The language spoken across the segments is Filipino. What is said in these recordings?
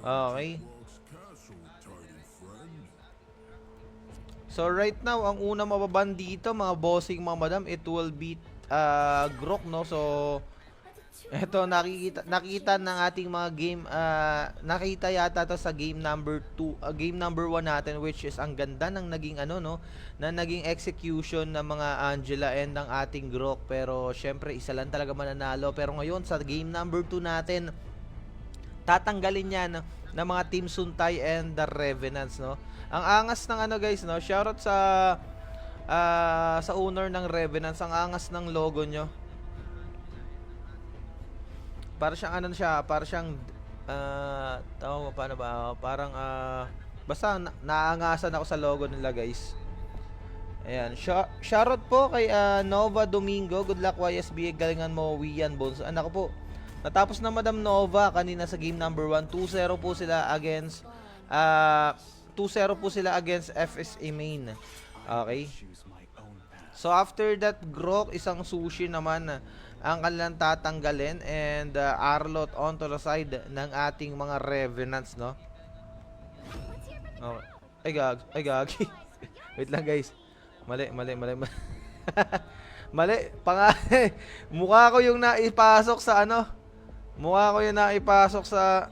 Okay. So right now, ang una mababan dito, mga bossing mga madam, it will be Grok, no? So eto, nakita ng ating mga game, nakita yata to sa game number 2, game number 1 natin, which is ang ganda ng naging ano, no, na naging execution ng mga Angela and ng ating Grok. Pero syempre isa lang talaga mananalo. Pero ngayon sa game number 2 natin, tatanggalin yan ng mga Team Suntay and the Revenants, no. Ang angas ng ano guys, no, shoutout sa owner ng Revenants, ang angas ng logo nyo. Para siyang ano siya, para siyang tawag mo paano ba? Parang basta naangasan ako sa logo nila, guys. Ayan, shoutout po kay Nova Domingo. Good luck YSB, galingan mo Wian Bones. Anak ko po. Natapos na Madam Nova kanina sa game number 1. 2-0 po sila against 2-0 po sila against FSA Main. Okay. So after that, Grok, isang sushi naman ang kanilang tatanggalin, and Arlot onto the side ng ating mga Revenants, no? Okay. Ay gagi. Wait lang guys. Mali. Mali. Mukha ko yung naipasok sa ano. Mukha ko yung naipasok sa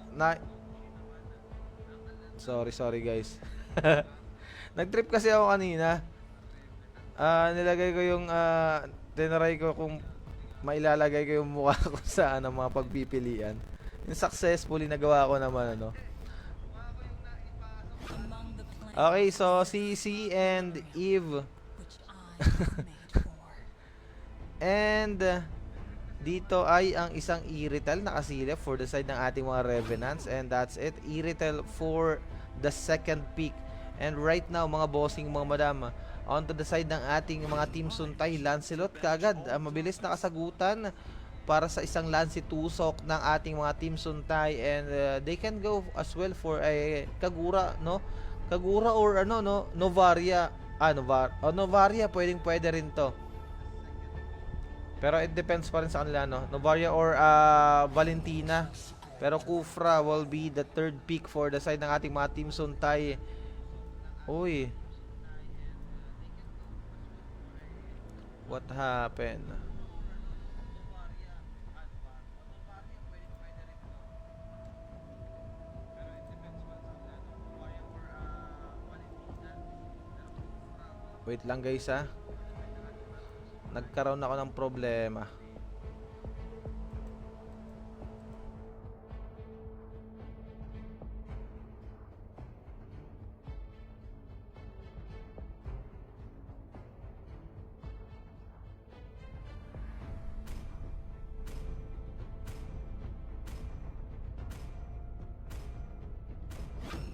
Sorry guys. Nag-trip kasi ako kanina. Nilagay ko yung tinry ko kung mailalagay ko yung mukha ko sa ano, mga pagpipilian. Yung successfully nagawa ko naman, ano. Okay, so CC and Eve. And dito ay ang isang Iritel nakasilip for the side ng ating mga Revenants, and that's it. Iritel for the second pick. And right now, mga bossing, mga madam, onto the side ng ating mga Team Suntay, Lancelot kaagad, mabilis na kasagutan para sa isang Lancy Tusok ng ating mga Team Suntay, and they can go as well for a Kagura, no? Kagura or ano, no? Novaria. Novaria, pwede rin to. Pero it depends pa rin sa kanila, no? Novaria or Valentina. Pero Kufra will be the third pick for the side ng ating mga Team Suntay. Uy. What happened? Wait lang guys, ha. Nagkaroon ako ng problema.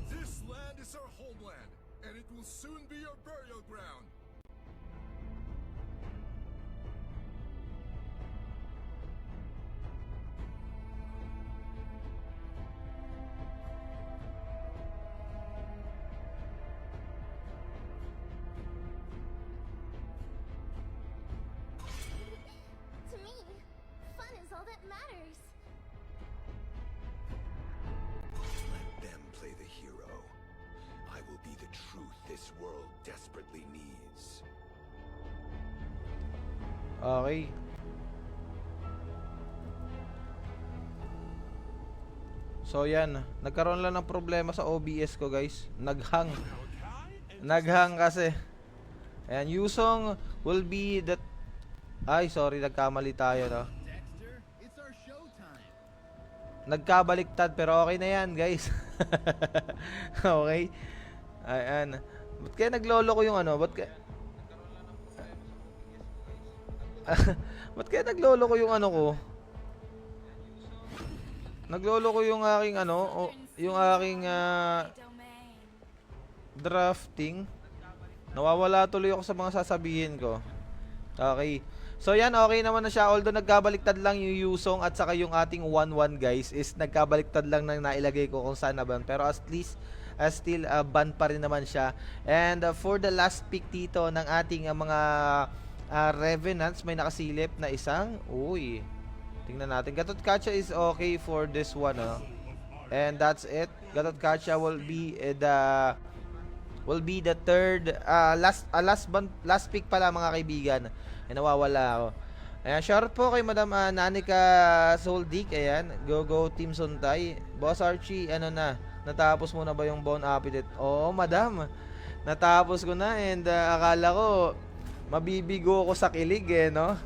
This land is our homeland, and it will soon be our burial ground. To me, fun is all that matters. Let them play the hero. I will be the truth this world desperately needs. Okay. So yan, nagkaroon lang ng problema sa OBS ko, guys. Naghang kasi. Ayan, Yusong will be the... Ay, sorry, nagkamali tayo, no? Nagkabaliktad, pero okay na yan, guys. Okay. Ayan. Ba't kaya naglolo ko yung ano? Ba't kaya naglolo ko yung ano ko? Naglolo ko yung aking ano, yung aking drafting. Nawawala tuloy ako sa mga sasabihin ko. Okay. So yan, okay naman na siya. Although nagkabaliktad lang yung Yusong at saka yung ating 1-1 guys, is nagkabaliktad lang nang nailagay ko kung saan na ban. Pero at least still ban pa rin naman siya. And for the last pick dito ng ating mga Revenants, may nakasilip na isang, uy, tingnan natin. Gatot Kacha is okay for this one, And that's it. Gatot Kacha will be the third last pick pala mga kaibigan. Nawawala ako. Ayan, shoutout po kay Madam Nanika Soldik. Ayan, go Team Suntay. Boss Archie, ano na? Natapos mo na ba yung Bone Appetite? Oo, Madam. Natapos ko na and akala ko mabibigo ako sa kilig no?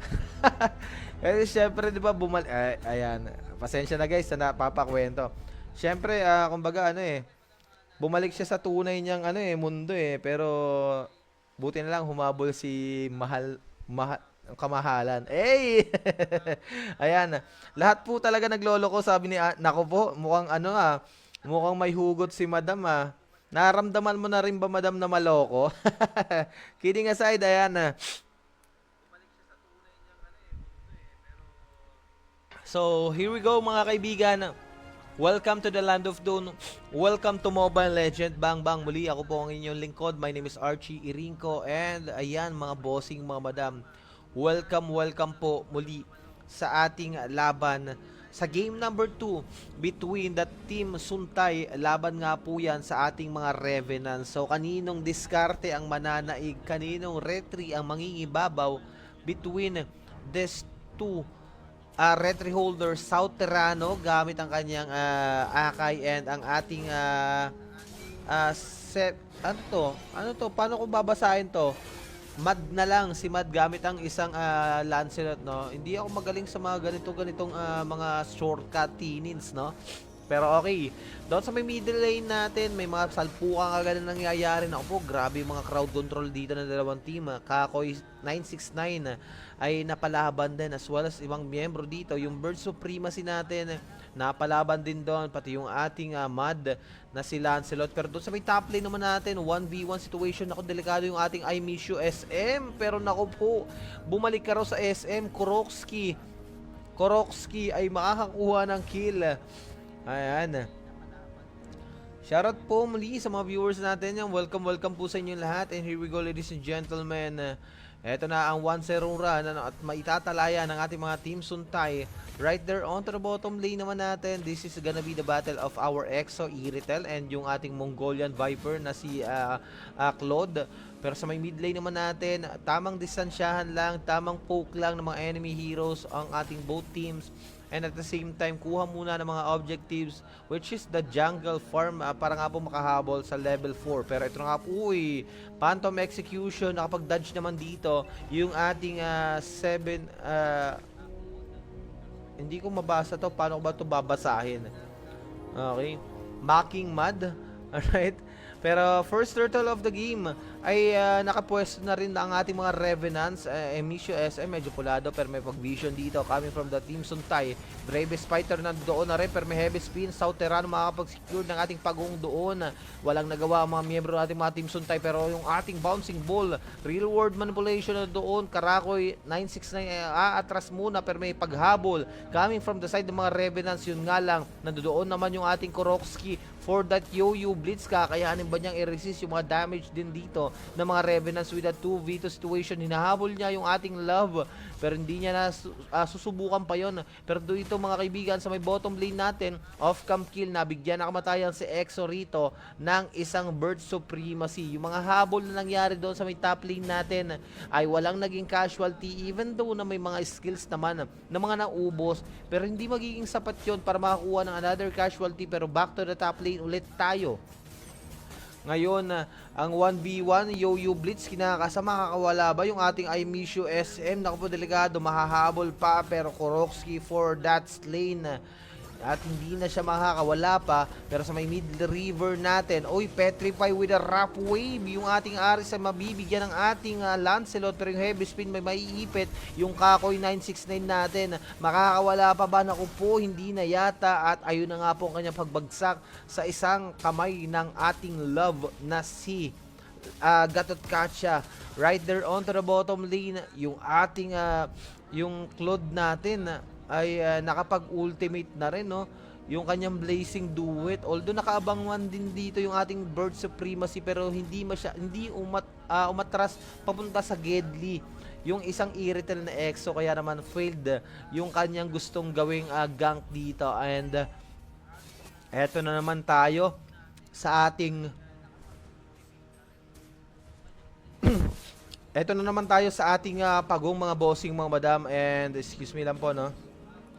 Kasi syempre 'di ba ayan. Pasensya na guys sa napapakwento. Syempre kumbaga bumalik siya sa tunay niyang mundo pero buti na lang humabol si kamahalan. Hey! Ayan. Lahat po talaga nagloloko sabi ni nako po, mukhang mukhang may hugot si Madam Naramdaman mo na rin ba Madam na maloko? Kidding aside, ayan So, here we go mga kaibigan. Welcome to the Land of Dawn. Welcome to Mobile Legend. Bang bang muli. Ako po ang inyong lingkod. My name is Archie Irinco. And ayan mga bossing mga madam. Welcome po muli sa ating laban. Sa game number 2 between the Team Suntay. Laban nga po yan sa ating mga Revenants. So kaninong diskarte ang mananaig? Kaninong retry ang mangingibabaw between these two retry holder South Terrano gamit ang kanyang Akai and ang ating set ano to paano ko babasahin to Mad na lang si Mad gamit ang isang Lancelot no. Hindi ako magaling sa mga ganitong mga shortcut tinins no. Pero okay, doon sa may middle lane natin, may mga salpukan agad na nangyayari. Ako po, grabe yung mga crowd control dito ng dalawang team. Kakoy 969 ay napalaban din as well as ibang miyembro dito. Yung Bird Supremacy natin, napalaban din doon. Pati yung ating Mad na si Lancelot. Pero doon sa may top lane naman natin, 1v1 situation. Ako, delikado yung ating I Miss You SM. Pero nako po, bumalik ka raw sa SM. Korokski ay makakakuha ng kill. Ayan. Shoutout po muli sa mga viewers natin. Welcome po sa inyo lahat. And here we go ladies and gentlemen. Ito na ang 1-0 run at maitatalaya ng ating mga Team Suntay. Right there onto the bottom lane naman natin. This is gonna be the battle of our Exo Iritel and yung ating Mongolian Viper na si Claude. Pero sa may mid lane naman natin, tamang distansyahan lang, tamang poke lang ng mga enemy heroes ang ating both teams. And at the same time, kuha muna ng mga objectives which is the jungle farm para nga po makahabol sa level 4. Pero ito nga po Phantom Execution, nakapag-dodge naman dito yung ating 7 hindi ko mabasa to, paano ko ba to babasahin? Okay, Mocking Mud. Alright, pero first turtle of the game ay nakapwesto na rin ang ating mga Revenants. Emisio SM, medyo pulado pero may pag-vision dito coming from the Team Suntay. Bravest Fighter na doon na rin pero may heavy spin. South Terrano makakapag-secure ng ating pagong doon. Walang nagawa ang mga miyembro ng ating mga Team Suntay pero yung ating bouncing ball, real world manipulation na doon. Karakoy 969 atras muna pero may paghabol coming from the side ng mga Revenants. Yun nga lang, nandoon naman yung ating Korokski for that Yo-Yo Blitz. Kakayanin ba niyang i-resist yung mga damage din dito ng mga Revenants with a 2v2 situation? Hinahabol niya yung ating Love pero hindi niya na susubukan pa yon. Pero dito mga kaibigan sa may bottom lane natin, off-cam kill, nabigyan na kamatayan si Exo rito ng isang Bird Supremacy. Yung mga habol na nangyari doon sa may top lane natin ay walang naging casualty even though na may mga skills naman na mga naubos pero hindi magiging sapat yon para makakuha ng another casualty. Pero back to the top lane ulit tayo. Ngayon, ang 1v1 Yo-Yo Blitz kinakasama, kakawala ba yung ating I Miss You SM? Naku po, delikado, mahahabol pa pero Korokski for that lane at hindi na siya makakawala pa. Pero sa may mid river natin, Petrify with a rough wave yung ating Aris ay mabibigyan ng ating Lancelot pero yung heavy spin may maiipit yung Kakoy 969 natin. Makakawala pa ba? Naku po, hindi na yata at ayun na nga po ang kanyang pagbagsak sa isang kamay ng ating Love na si Gatot Kacha. Right there onto the bottom lane, yung ating yung Claude natin ay nakapag-ultimate na rin, no? Yung kanyang Blazing Duet. Although nakaabangan din dito yung ating Bird Supremacy pero hindi umatras papunta sa Gedli yung isang Iritel na Exo, kaya naman failed yung kanyang gustong gawing gank dito. And Eto na naman tayo sa ating Eto na naman tayo sa ating pagong mga bossing mga madam, and excuse me lang po, no.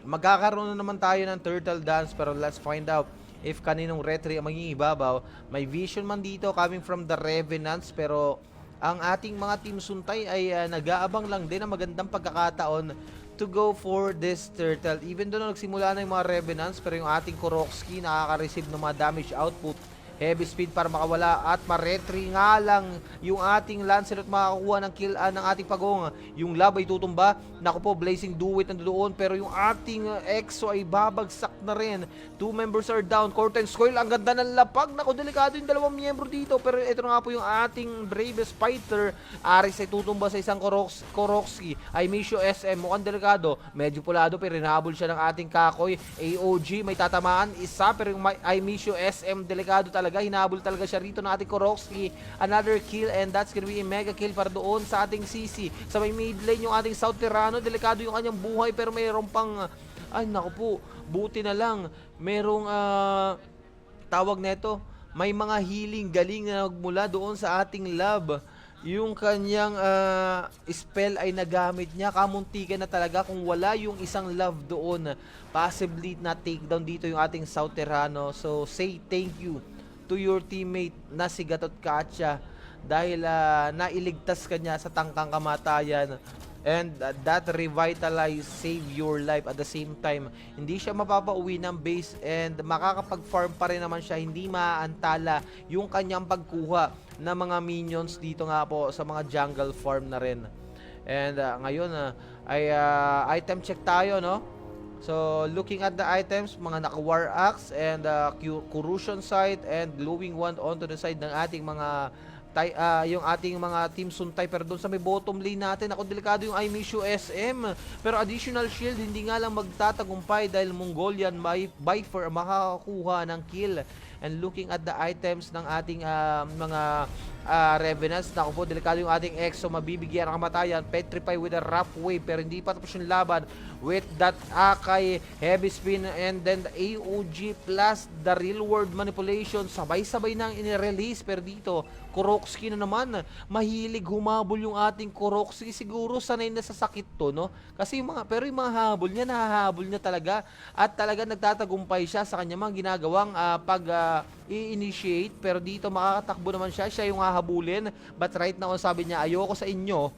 Magkakaroon na naman tayo ng turtle dance, pero let's find out if kaninong retry ang magiging ibabaw. May vision man dito coming from the Revenants, pero ang ating mga team suntay ay nag-aabang lang din ng magandang pagkakataon to go for this turtle. Even though nagsimula na yung mga Revenants, pero yung ating Korokski nakaka-receive ng mga damage output, heavy speed para makawala at ma-retry nga lang yung ating Lancelot, makakuha ng kill ng ating pagong. Yung lab ay tutumba. Naku po, Blazing Duet nandoon, pero yung ating EXO ay babagsak na rin. 2 members are down. Corten's Coil, ang ganda ng lapag. Naku, delikado yung dalawang miyembro dito, pero ito na nga po yung ating bravest fighter. Aris ay tutumba sa isang Korokski. Ay Misho SM, mukhang delikado. Medyo pulado, pero rinabol siya ng ating Kakoy. AOG may tatamaan isa, pero yung ay Misho SM delikado talaga. Hinabol talaga siya rito ng ating Korokski. Another kill, and that's gonna be a mega kill para doon sa ating CC. Sa may mid lane yung ating South Terrano, delikado yung kanyang buhay, pero mayroon pang ay naku po, buti na lang merong tawag neto, may mga healing galing na mula doon sa ating lab. Yung kanyang spell ay nagamit niya. Kamuntikan na talaga kung wala yung isang love doon. Possibly na takedown dito yung ating South Terrano. So say thank you to your teammate na si Gatot Kacha dahil nailigtas kanya sa tangkang kamatayan. And that revitalize, save your life at the same time. Hindi siya mapapauwi ng base, and makakapag-farm pa rin naman siya. Hindi maaantala yung kanyang pagkuha ng mga minions dito nga po sa mga jungle farm na rin. And ngayon ay item check tayo, no? So looking at the items, mga naka-war axe and corrosion sight and glowing wand onto the side ng ating mga yung ating mga team suntay. Pero doon sa may bottom lane natin, ako delikado yung Imishu SM, pero additional shield hindi nga lang magtatagumpay dahil Mongolian Viper makakakuha ng kill. And looking at the items ng ating mga Revenants, naku po, delikado yung ating EXO, mabibigyan ng kamatayan. Petrify with a rough wave, pero hindi pa tapos yung laban with that Akai, heavy spin, and then the AOG plus the real world manipulation. Sabay-sabay nang inirelease, pero dito Korokski na naman. Mahilig humabol yung ating Korokski. Siguro sanay na sa sakit to, no? Kasi yung mga habol niya, nahahabol niya talaga. At talaga nagtatagumpay siya sa kanya mga ginagawang i-initiate. Pero dito makakatakbo naman siya. Siya yung hahabulin. But right now, sabi niya, ayoko sa inyo.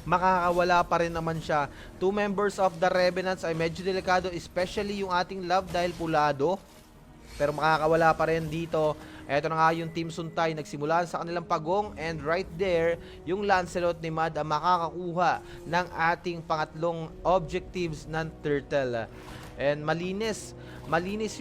Makakawala pa rin naman siya. 2 members of the Revenants ay medyo delikado, especially yung ating love dahil pulado. Pero makakawala pa rin dito. Eto na nga yung Team Suntay, nagsimula sa kanilang pagong, and right there, yung Lancelot ni Mad ang makakakuha ng ating pangatlong objectives ng Turtle. And malinis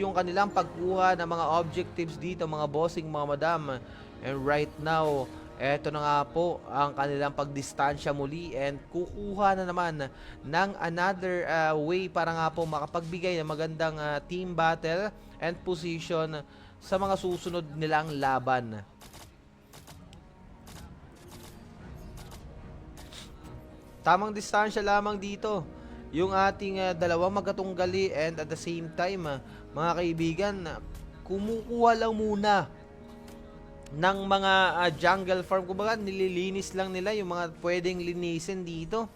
yung kanilang pagkuha ng mga objectives dito, mga bossing, mga madam. And right now, eto na nga po ang kanilang pagdistansya muli, and kukuha na naman ng another way para nga po makapagbigay ng magandang team battle and position sa mga susunod nilang laban. Tamang distansya lamang dito yung ating dalawang magkatunggali, and at the same time, mga kaibigan, kumukuha lang muna ng mga jungle farm. Kumbaga, nililinis lang nila yung mga pwedeng linisin dito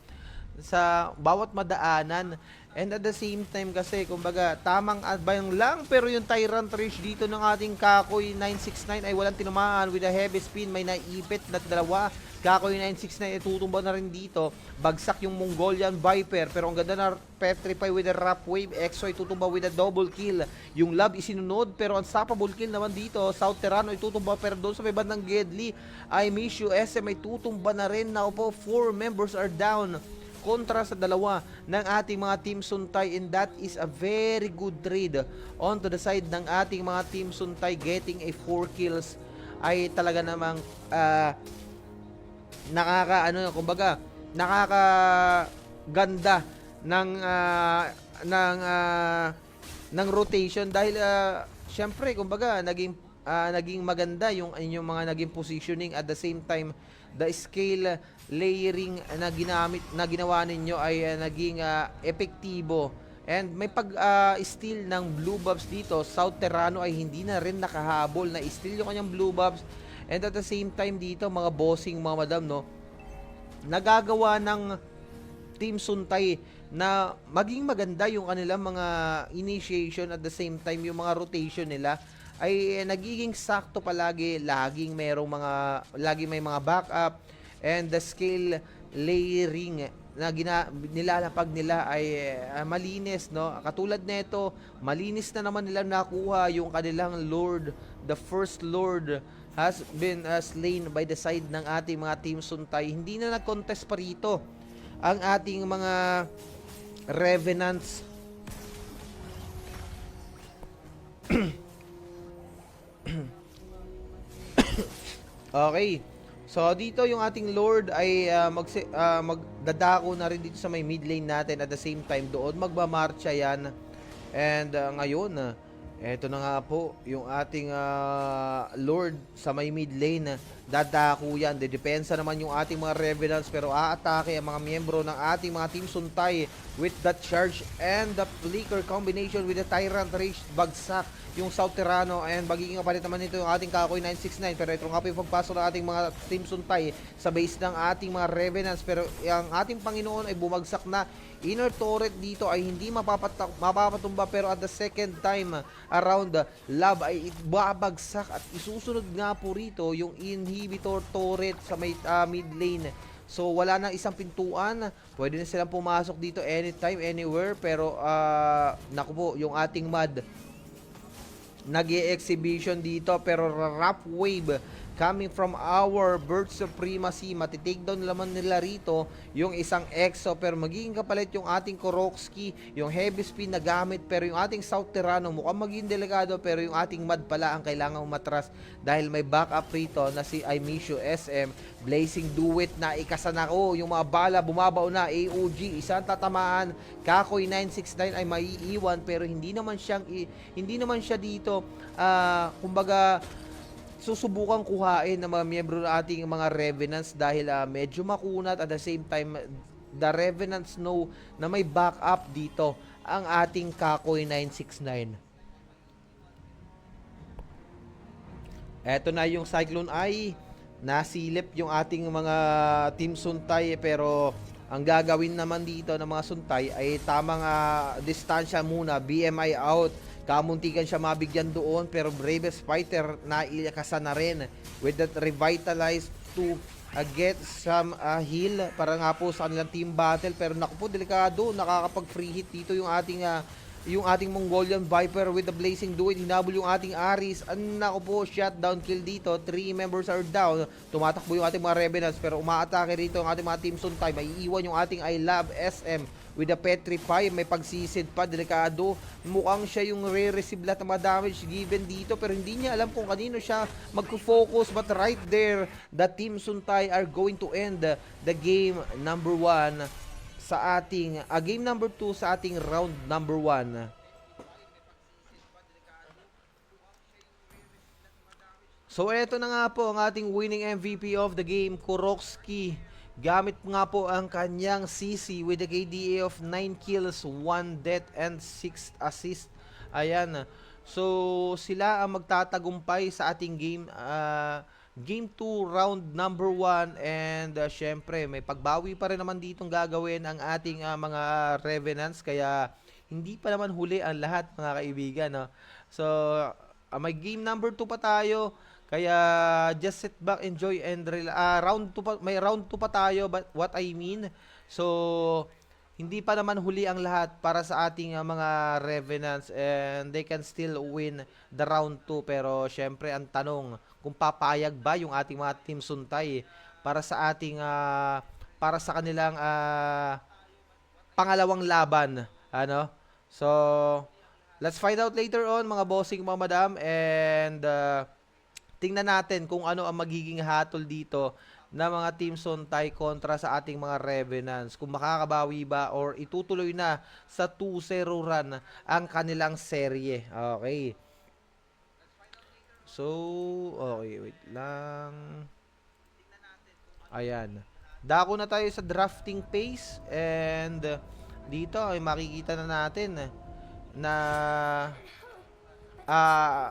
sa bawat madaanan. And at the same time kasi, kumbaga, tamang adbayang lang, pero yung Tyrant Rage dito ng ating Kakoy 969 ay walang tinamaan with a heavy spin. May naipit na dalawa. Kakoy 969 tutumba na rin dito. Bagsak yung Mongolian Viper, pero ang ganda na Petrify with a rough wave. EXO ay tutumba with a double kill. Yung Love isinunod, pero unstoppable kill naman dito. South Terrano ay tutumba, pero doon sa may bandang Gedli ay Mishu SM ay tutumba na rin. Now po, 4 members are down kontra sa dalawa ng ating mga Team Suntay, and that is a very good trade onto the side ng ating mga Team Suntay. Getting a 4 kills ay talaga namang nakakaganda ng rotation dahil syempre kumbaga naging maganda yung inyong mga naging positioning. At the same time, the scale layering na ginawa ninyo ay naging epektibo And may pag-steal ng blue buffs dito. South Terrano ay hindi na rin nakahabol na steal yung kanyang blue buffs. And at the same time dito, mga bossing, mga madam, no, nagagawa ng Team Suntay na maging maganda yung kanilang mga initiation, at the same time yung mga rotation nila ay nagiging sakto palagi, laging may mga backup, and the skill layering na nilalapag nila ay malinis, no? Katulad nito, malinis na naman nila nakuha yung kanilang Lord, the first Lord has been slain by the side ng ating mga Team Suntay. Hindi na nag-contest pa rito ang ating mga Revenants. Okay. So dito yung ating Lord ay magdadako na rin dito sa may mid lane natin, at the same time doon magmamarcha yan. And ngayon, eto na nga po yung ating Lord sa may mid lane. Dadako yan. Dedepensa naman yung ating mga Revenants, pero aatake ang mga miyembro ng ating mga Team Suntay with that charge and the flicker combination with the Tyrant Rage. Bagsak yung South Terrano, and magiging kapalit naman nito yung ating Kakoy 969. Pero ito nga po yung pagpasok ng ating mga Team Suntay sa base ng ating mga Revenants. Pero ang ating Panginoon ay bumagsak na. Inner turret dito ay hindi mapapatumba, pero at the second time around, lab ay babagsak, at isusunod nga po rito yung inhibitor turret sa may mid lane. So wala nang isang pintuan, pwede na silang pumasok dito anytime, anywhere. Pero naku po, yung ating Mad nag-e-exhibition dito, pero rough wave coming from our Bird Supremacy. Matitake down naman nila rito yung isang EXO, pero magiging kapalit yung ating Korokski, yung heavy spin na gamit. Pero yung ating South Terrano mukhang maging delikado, pero yung ating Mad pala ang kailangang umatras dahil may backup rito na si Imishu SM. Blazing Duet na ikasanako, yung mga bala bumabaw na. AOG isang tatamaan, Kakoy 969 ay maiiwan, pero hindi naman siya dito kumbaga susubukan kuhain ng mga miyembro ng ating mga Revenants dahil medyo makunat. At the same time, the Revenants know na may backup dito ang ating Kakoy 969. Eto na yung Cyclone Eye. Nasilip yung ating mga Team Suntay, pero ang gagawin naman dito ng mga Suntay ay tamang distansya muna, BMI out. Kamuntikan siya mabigyan doon, pero Bravest Fighter na ilakasan na rin with that Revitalize to get some heal para nga po sa kanilang team battle. Pero naku po, delikado, nakakapag free hit dito yung ating Mongolian Viper with the Blazing Duet. Hinabol yung ating Aris. Naku po, shutdown kill dito. 3 members are down. Tumatakbo yung ating mga Revenants, pero umaatake rito ang ating mga Team Suntay. May iiwan yung ating I Love SM with the Petrify. May pagsisid pa, delikado. Mukhang siya yung re-receive lahat ng mga damage given dito, pero hindi niya alam kung kanino siya magpo-focus. But right there, the Team Suntay are going to end the game number 1 sa ating game number 2 sa ating round number 1. So eto na nga po ang ating winning MVP of the game, Korokski. Gamit nga po ang kanyang CC with a KDA of 9 kills, 1 death, and 6 assists. Ayan. So sila ang magtatagumpay sa ating game. Game 2, round number 1. And syempre, may pagbawi pa rin naman ditong gagawin ang ating mga Revenants. Kaya hindi pa naman huli ang lahat, mga kaibigan. No? So may game number 2 pa tayo. Kaya just sit back, enjoy, and round 2 pa, may round 2 pa tayo, but what I mean, so hindi pa naman huli ang lahat para sa ating mga Revenants, and they can still win the round 2. Pero syempre ang tanong, kung papayag ba yung ating mga Team Suntay para sa ating para sa kanilang pangalawang laban, ano? So let's find out later on, mga bossing, mga madam, and tingnan natin kung ano ang magiging hatol dito na mga Team Suntay kontra sa ating mga Revenants. Kung makakabawi ba or itutuloy na sa 2-0 run ang kanilang serye. Okay. So, okay, wait lang. Ayan. Dako na tayo sa drafting phase, and dito ay makikita na natin na ah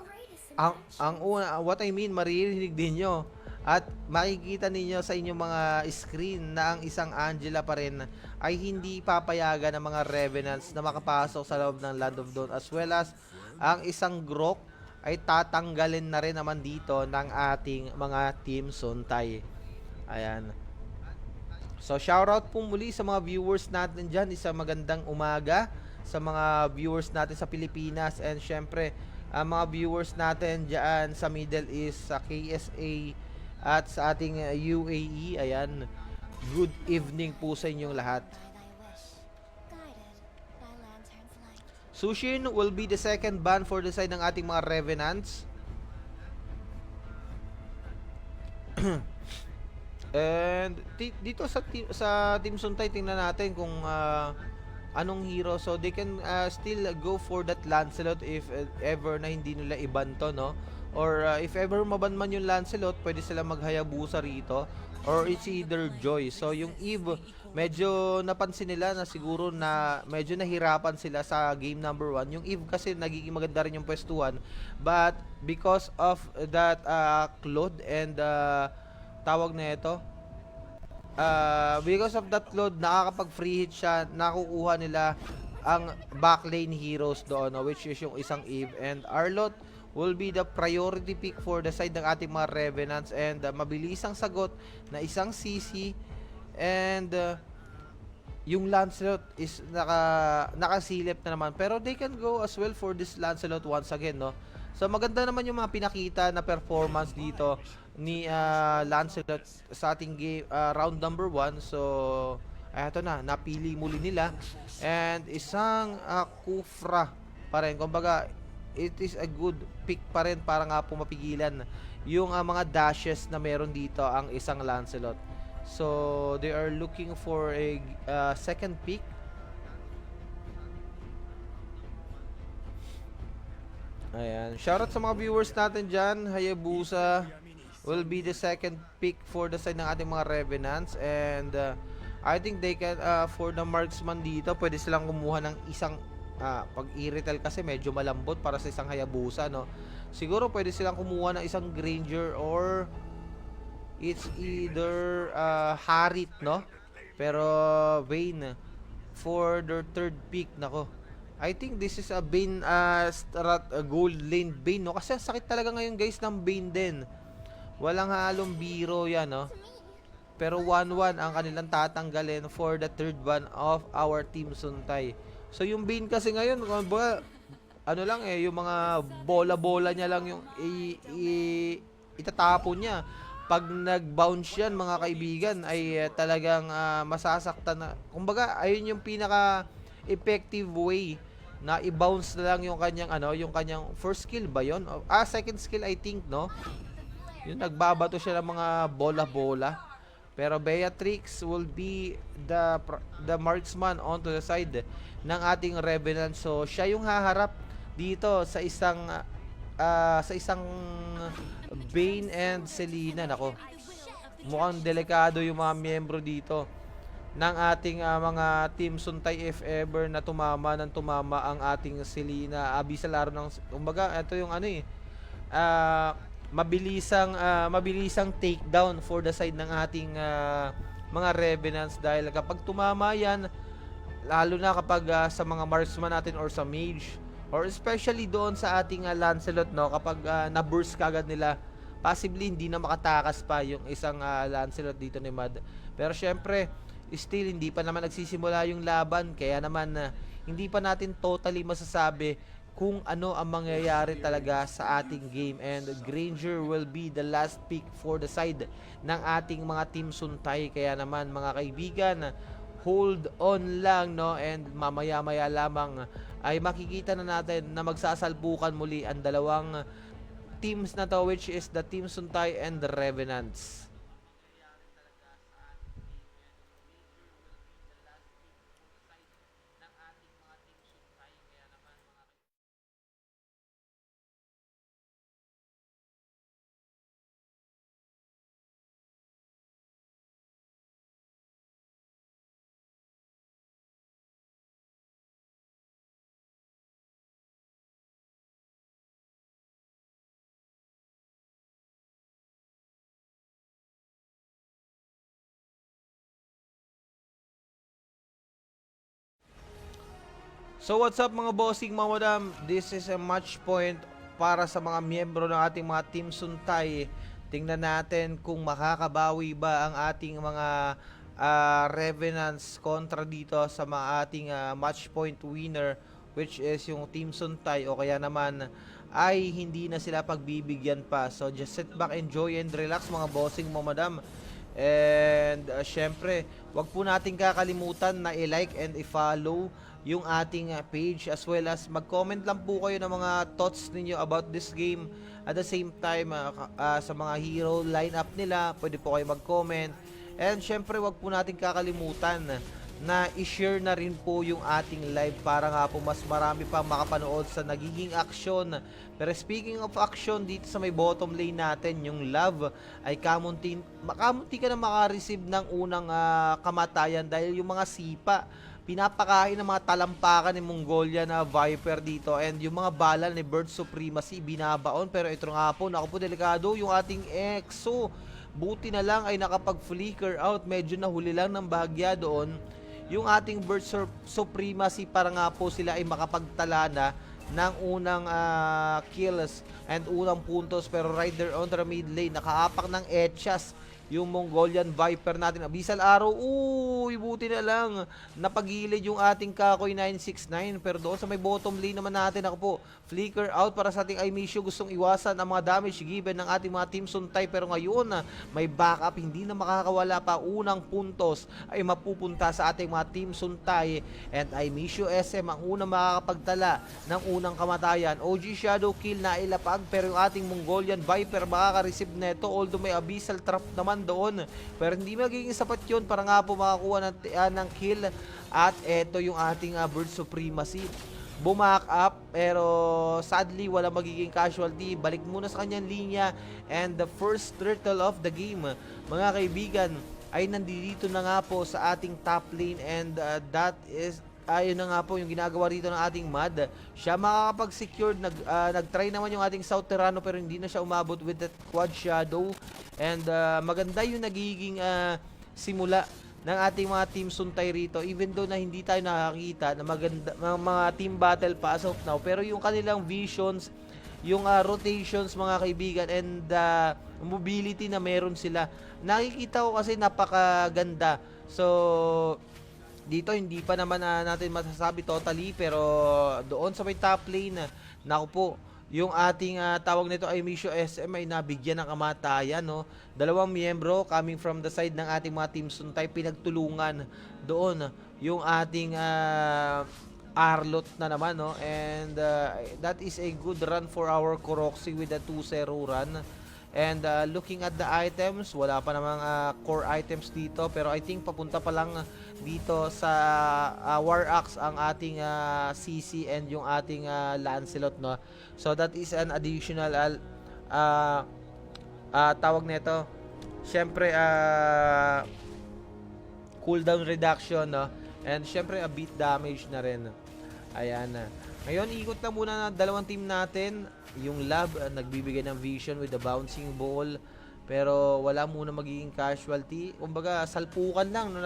ang una, what I mean, maririnig din nyo at makikita ninyo sa inyong mga screen na ang isang Angela pa rin ay hindi papayagan ng mga Revenants na makapasok sa loob ng Land of Dawn, as well as ang isang Grok ay tatanggalin na rin naman dito ng ating mga Team Suntay. Ayan. So shoutout po muli sa mga viewers natin dyan. Isang magandang umaga sa mga viewers natin sa Pilipinas, and syempre ang mga viewers natin dyan sa Middle East, sa KSA at sa ating UAE. Ayan, good evening po sa inyong lahat. Sushin will be the second ban for the side ng ating mga Revenants. And dito sa Team Suntay, tingnan natin kung anong hero. So they can still go for that Lancelot if ever na hindi nila iban to, no? Or if ever maban man yung Lancelot, pwede sila maghayabusa rito, or it's either Joy. So yung Eve, medyo napansin nila na siguro na medyo nahirapan sila sa game number 1. Yung Eve kasi nagiging maganda rin yung pwestuhan, but because of that Claude and tawag na ito, because of that load, nakakapag free hit siya, nakukuha nila ang backlane heroes doon, which is yung isang Eve, and Arlott will be the priority pick for the side ng ating mga Revenants, and mabilisang sagot na isang CC, and yung Lancelot is nakasilip na naman, pero they can go as well for this Lancelot once again, no? So maganda naman yung mga pinakita na performance dito ni Lancelot sa ating game, round number 1. So eto na, napili muli nila, and isang Kufra pa rin. Kumbaga, it is a good pick pa rin para nga po mapigilan yung mga dashes na meron dito ang isang Lancelot. So they are looking for a second pick. Ayan, shoutout sa mga viewers natin dyan. Hayabusa will be the second pick for the side ng ating mga Revenants, and I think they can for the marksman dito, pwede silang kumuha ng isang pag Iritel kasi medyo malambot para sa isang Hayabusa, no? Siguro pwede silang kumuha ng isang Granger, or it's either Harit, no? Pero Vayne for their third pick. Nako, I think this is a Bane, gold lane Bane, no? Kasi sakit talaga ngayon guys ng Bane din. Walang halong biro yan, no? Pero 1-1 ang kanilang tatanggalin for the third one of our Team Suntay. So yung Bane kasi ngayon, ano lang yung mga bola-bola niya lang yung itatapon niya. Pag nag-bounce yan, mga kaibigan, ay talagang masasaktan na. Kumbaga, ayun yung pinaka effective way na i-bounce na lang yung kanyang yung kanyang first skill ba yon? Second skill I think, no? Yung nagbabato siya ng mga bola-bola. Pero Beatrix will be the marksman onto the side ng ating Revenant. So siya yung haharap dito sa isang Bane and Selena. Nako, mukhang delikado yung mga miyembro dito ng ating mga Team Suntay if ever na tumama ang ating Selena. Abisa laro ng, kumbaga, ito yung mabilisang takedown for the side ng ating mga Revenants, dahil kapag tumama yan, lalo na kapag sa mga marksman natin or sa mage, or especially doon sa ating Lancelot, no, kapag na-burst kagad nila, possibly hindi na makatakas pa yung isang Lancelot dito ni Mad. Pero syempre, still hindi pa naman nagsisimula yung laban, kaya naman hindi pa natin totally masasabi kung ano ang mangyayari talaga sa ating game, and Granger will be the last pick for the side ng ating mga Team Suntay. Kaya naman mga kaibigan, hold on lang, no, and mamaya-maya lamang ay makikita na natin na magsasalpukan muli ang dalawang teams na to, which is the Team Suntay and the Revenants. So what's up mga bossing, mga madam? This is a match point para sa mga miyembro ng ating mga Team Suntay. Tingnan natin kung makakabawi ba ang ating mga Revenants kontra dito sa mga ating match point winner, which is yung Team Suntay, o kaya naman ay hindi na sila pagbibigyan pa. So just sit back, enjoy and relax mga bossing, mga madam. And syempre, wag po natin kakalimutan na i-like and i-follow yung ating page, as well as mag-comment lang po kayo ng mga thoughts ninyo about this game. At the same time, sa mga hero lineup nila, pwede po kayo mag-comment. And syempre, wag po natin kakalimutan na i-share na rin po yung ating live para nga po mas marami pa makapanood sa nagiging aksyon. Pero speaking of action, dito sa may bottom lane natin, yung love ay kamunti ka na makareceive ng unang kamatayan dahil yung mga sipa pinapakain ng mga talampakan ni Mongolia na Viper dito, and yung mga bala ni Bird Supremacy binabaon. Pero ito nga po, naku po, delikado yung ating EXO. Buti na lang ay nakapag-flicker out, medyo nahuli lang ng bahagya doon yung ating Bird Supremacy para nga po sila ay makapagtala na ng unang kills and unang puntos. Pero right there on the mid lane, nakaapak ng Etchas yung Mongolian Viper natin. Abyssal Arrow, uy, buti na lang napagilid yung ating Kakoy 969. Pero doon sa may bottom lane naman natin, ako po, flicker out para sa ating Imisho. Gustong iwasan ang mga damage given ng ating mga Team Suntay, pero ngayon may backup, hindi na makakawala pa. Unang puntos ay mapupunta sa ating mga Team Suntay, and Imisho SM ang unang makakapagtala ng unang kamatayan. OG Shadow kill na ilapag, pero yung ating Mongolian Viper makaka-receive neto, although may Abyssal Trap naman doon, pero hindi magiging sapat yun para nga po makakuha ng kill. At eto yung ating Bird Supremacy, bumack up, pero sadly wala magiging casualty. Balik muna sa kanyang linya, and the first turtle of the game, mga kaibigan, ay nandito na nga po sa ating top lane. And that is ayun na nga po yung ginagawa rito ng ating Mad. Siya makakapag-secure, nag-try naman yung ating South Terrano, pero hindi na siya umabot with that Quad Shadow. And maganda yung nagiging simula ng ating mga Team Suntay rito, even though na hindi tayo nakakita na maganda mga team battle pa as of now. Pero yung kanilang visions, yung rotations, mga kaibigan, and mobility na meron sila, nakikita ko kasi napakaganda. So dito hindi pa naman natin masasabi totally, pero doon sa may top lane, naku po, yung ating tawag nito ay Misho SM ay nabigyan ng kamatayan, no? Dalawang miyembro coming from the side ng ating mga Team Suntay, pinagtulungan doon yung ating Arlot na naman, no? And that is a good run for our Koroxy with a 2-0 run. And looking at the items, wala pa namang core items dito, pero I think papunta pa lang dito sa War Axe ang ating CC and yung ating Lancelot, no? So that is an additional tawag nito, syempre cooldown reduction, no? And syempre a beat damage na rin. Ayan na. Ngayon, ikot na muna ng dalawang team natin. Yung Lab, nagbibigay ng vision with the bouncing ball, pero wala muna magiging casualty. Kumbaga, salpukan lang, no?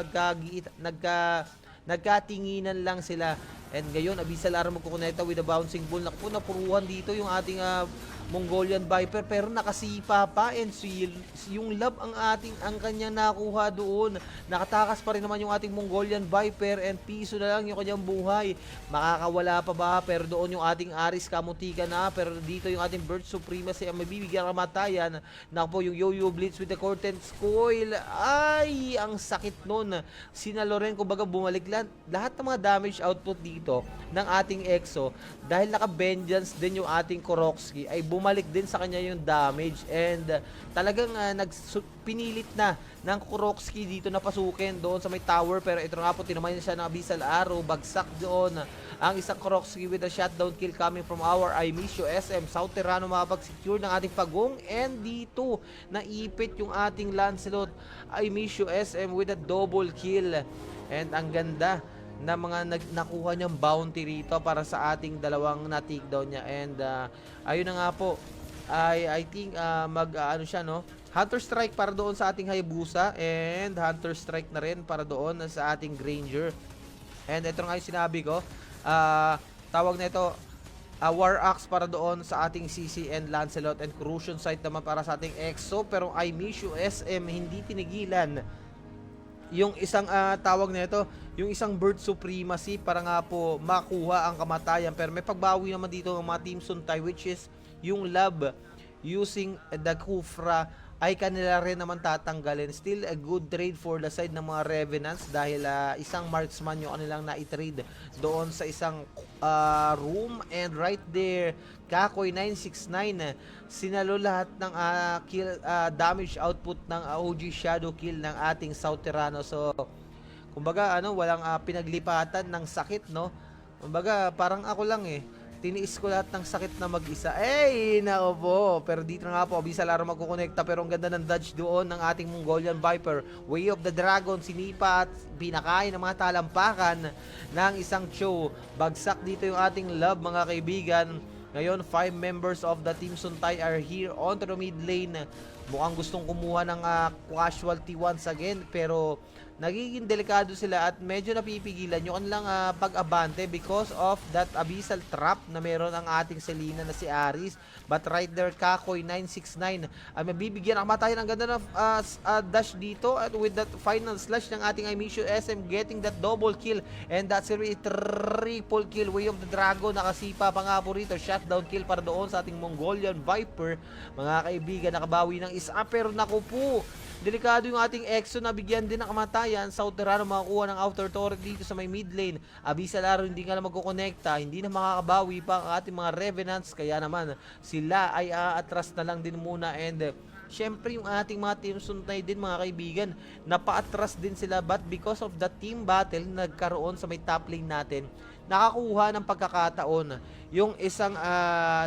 Nagkatinginan lang sila. And ngayon, Abyssal Arrow magkukonekta with the bouncing ball. Naku, napuruhan dito yung ating Mongolian Viper, pero nakasipa pa, and yung Lab ang kanyang nakuha doon. Nakatakas pa rin naman yung ating Mongolian Viper, and piso na lang yung kanyang buhay. Makakawala pa ba? Pero doon yung ating Aris kamutika na, pero dito yung ating Bird Supremacy ang mabibigyan kamatayan. Naku po, yung Yo-Yo Blitz with the Cortez Coil, ay ang sakit nun. Sinaloren, kumbaga bumalik lahat ng mga damage output dito ng ating EXO, dahil naka-vengeance din yung ating Koroxy, ay bumalik din sa kanya yung damage. And talagang pinilit na ng Koroxy dito na pasukin doon sa may tower, pero ito nga po, tinamayan siya ng Abyssal Arrow, bagsak doon ang isang Koroxy with a shutdown kill coming from our Imisho SM. South Terrano makapag-secure ng ating pagong, and dito naipit yung ating Lancelot. Imisho SM with a double kill, and ang ganda na mga nakuha niyang bounty rito para sa ating dalawang na-takedown niya. And ayun na nga po, I think ano siya, no? Hunter Strike para doon sa ating Hayabusa, and Hunter Strike na rin para doon sa ating Granger. And ito nga yung sinabi ko, tawag na ito, War Axe para doon sa ating CC and Lancelot, and Crucian Sight naman para sa ating EXO. Pero I miss you SM, hindi tinigilan yung isang tawag nito, yung isang Bird Supremacy para nga po makuha ang kamatayan. Pero may pagbawi naman dito ng mga Team Suntay, which is yung Love using the Kufra ay kanila rin naman tatanggalin. Still a good trade for the side ng mga Revenants dahil isang marksman yung kanilang na-trade doon sa isang room. And right there, Kakoy 969 sinalo lahat ng kill, damage output ng OG Shadow Kill ng ating South Terrano. So kumbaga walang pinaglipatan ng sakit, no? Kumbaga parang ako lang tiniis ko lahat ng sakit na mag-isa. Nako po. Pero dito na nga po, Abisa Laro magkukonekta. Pero ang ganda ng dodge doon ng ating Mongolian Viper. Way of the Dragon, sinipa at pinakain ng mga talampakan ng isang Cho. Bagsak dito yung ating Love, mga kaibigan. Ngayon, 5 members of the Team Suntay are here onto the mid lane. Mukhang gustong kumuha ng casualty once again. Pero nagiging delikado sila at medyo napipigilan yung kanilang pag-abante because of that abyssal trap na meron ang ating Selena na si Aris. But right there, Kakoy 969 ay mabibigyan ang kamatayan. Ang ganda ng dash dito at with that final slash ng ating Amisho SM getting that double kill, and that's a triple kill. Way of the Dragon nakasipa pa nga po rito. Shutdown kill para doon sa ating Mongolian Viper. Mga kaibigan, nakabawi ng isa, pero naku po, delikado yung ating EXO na bigyan din ng kamatayan. South Terrano makakuha ng outer turret dito sa may mid lane. Abisa Laro hindi nga na magkukonekta, hindi na makakabawi pa ang ating mga Revenants, kaya naman sila ay aatras na lang din muna. And syempre yung ating mga Team Suntay din, mga kaibigan, napaatras din sila, but because of the team battle nagkaroon sa may top lane natin, nakakuha ng pagkakataon yung isang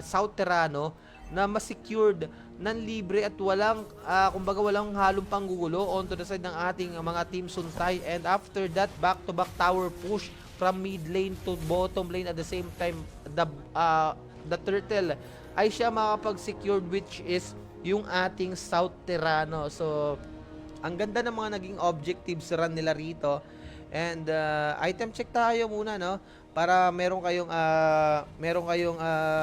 South Terrano na ma-secured ng libre at walang kumbaga walang halong panggugulo onto the side ng ating mga Team Suntay. And after that, back-to-back tower push from mid lane to bottom lane. At the same time, the turtle ay siya makapag-secured, which is yung ating South Terrano. So ang ganda ng mga naging objectives run nila rito. And item check tayo muna, no? Para meron kayong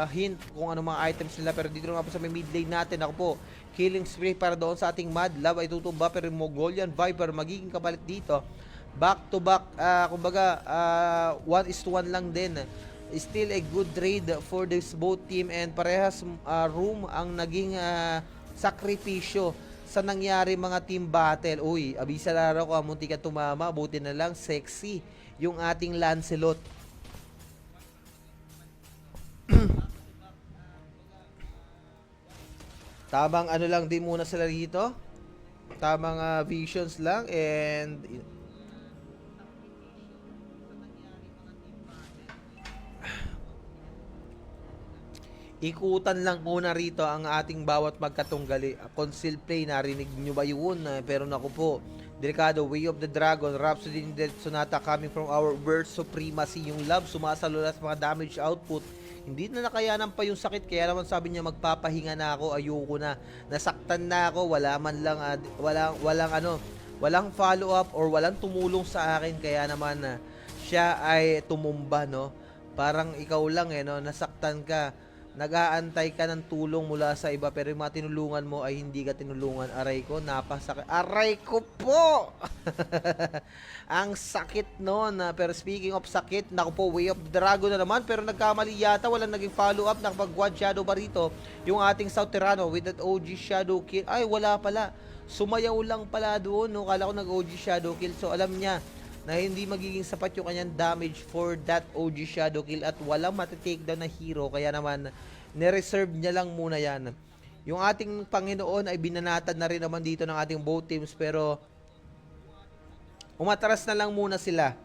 hint kung ano mga items nila. Pero dito nga po sa may mid lane natin, ako po, killing spree para doon sa ating Mad Love ay tutumba, pero yung Mongolian Viper magiging kapalit dito. Back to back, kumbaga 1:1 lang din. Still a good trade for this both team, and parehas room ang naging sakripisyo sa nangyari mga team battle. Uy, Abisa Laro ko, munti ka tumama, buti na lang sexy yung ating Lancelot. Tamang ano lang din muna sila rito. Tamang visions lang, and ikutan lang muna rito ang ating bawat magkatunggali. Conceal play, narinig nyo ba yun? Pero naku po, delikado. Way of the Dragon, Rhapsody in the Sonata coming from our Bird Supremacy. Yung Love sumasalulat mga damage output. Hindi na nakayanan pa yung sakit, kaya naman sabi niya magpapahinga na ako, ayoko na. Nasaktan na ako, wala man lang walang follow up or walang tumulong sa akin, kaya naman siya ay tumumba, no. Parang ikaw lang no, nasaktan ka. Nag-aantay ka ng tulong mula sa iba, pero yung mga tinulungan mo ay hindi ka tinulungan. Aray ko, napasakit. Aray ko po! Ang sakit nun. Pero speaking of sakit, naku po, Way of the Dragon na naman. Pero nagkamali yata, walang naging follow-up. Nakapag-quad shadow ba rito yung ating South Terrano with that OG shadow kill? Ay, wala pala. Sumayaw lang pala doon. No? Kala ko nag-OG shadow kill. So, alam niya na hindi magiging sapat yung kanyang damage for that OG shadow kill at walang matitake down na hero, kaya naman nireserve niya lang muna yan. Yung ating Panginoon ay binanatad na rin naman dito ng ating both teams, pero umatras na lang muna sila.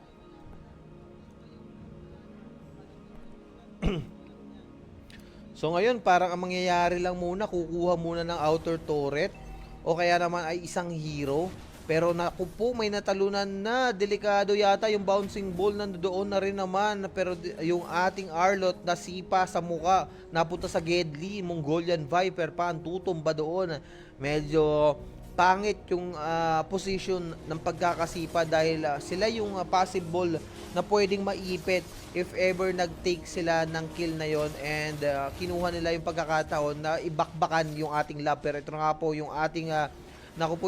So ngayon parang ang mangyayari lang muna, kukuha muna ng outer turret o kaya naman ay isang hero. Pero naku po, may natalunan na. Delikado yata yung bouncing ball nandoon na rin naman. Pero yung ating Arlot nasipa sa muka, napunta sa Gedli, Mongolian Viper pa ang tutumba doon. Medyo pangit yung position ng pagkakasipa dahil sila yung possible na pwedeng maipit if ever nag-take sila ng kill na yon and kinuha nila yung pagkakataon na ibakbakan yung ating lab. Pero ito na nga po yung ating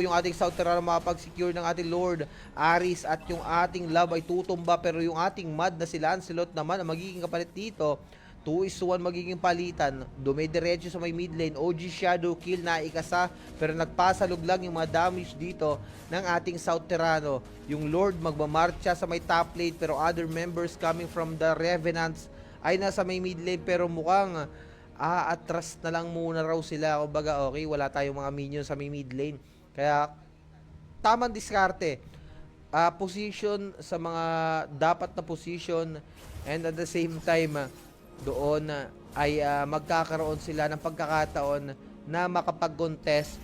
yung ating South Terrano makapag-secure ng ating Lord Aris at yung ating lab ay tutumba, pero yung ating mad na si Lancelot naman ang magiging kapalit dito. 2-1 magiging palitan. Dumidiretso sa may mid lane. OG Shadow kill na ikasa, pero nagpasalog lang yung mga damage dito ng ating South Terrano. Yung Lord magmamarcha sa may top lane, pero other members coming from the Revenants ay nasa may mid lane, pero mukhang atras na lang muna raw sila. Kumbaga okay, wala tayong mga minions sa may mid lane. Kaya tamang diskarte. Position sa mga dapat na position, and at the same time doon ay magkakaroon sila ng pagkakataon na makapag-contest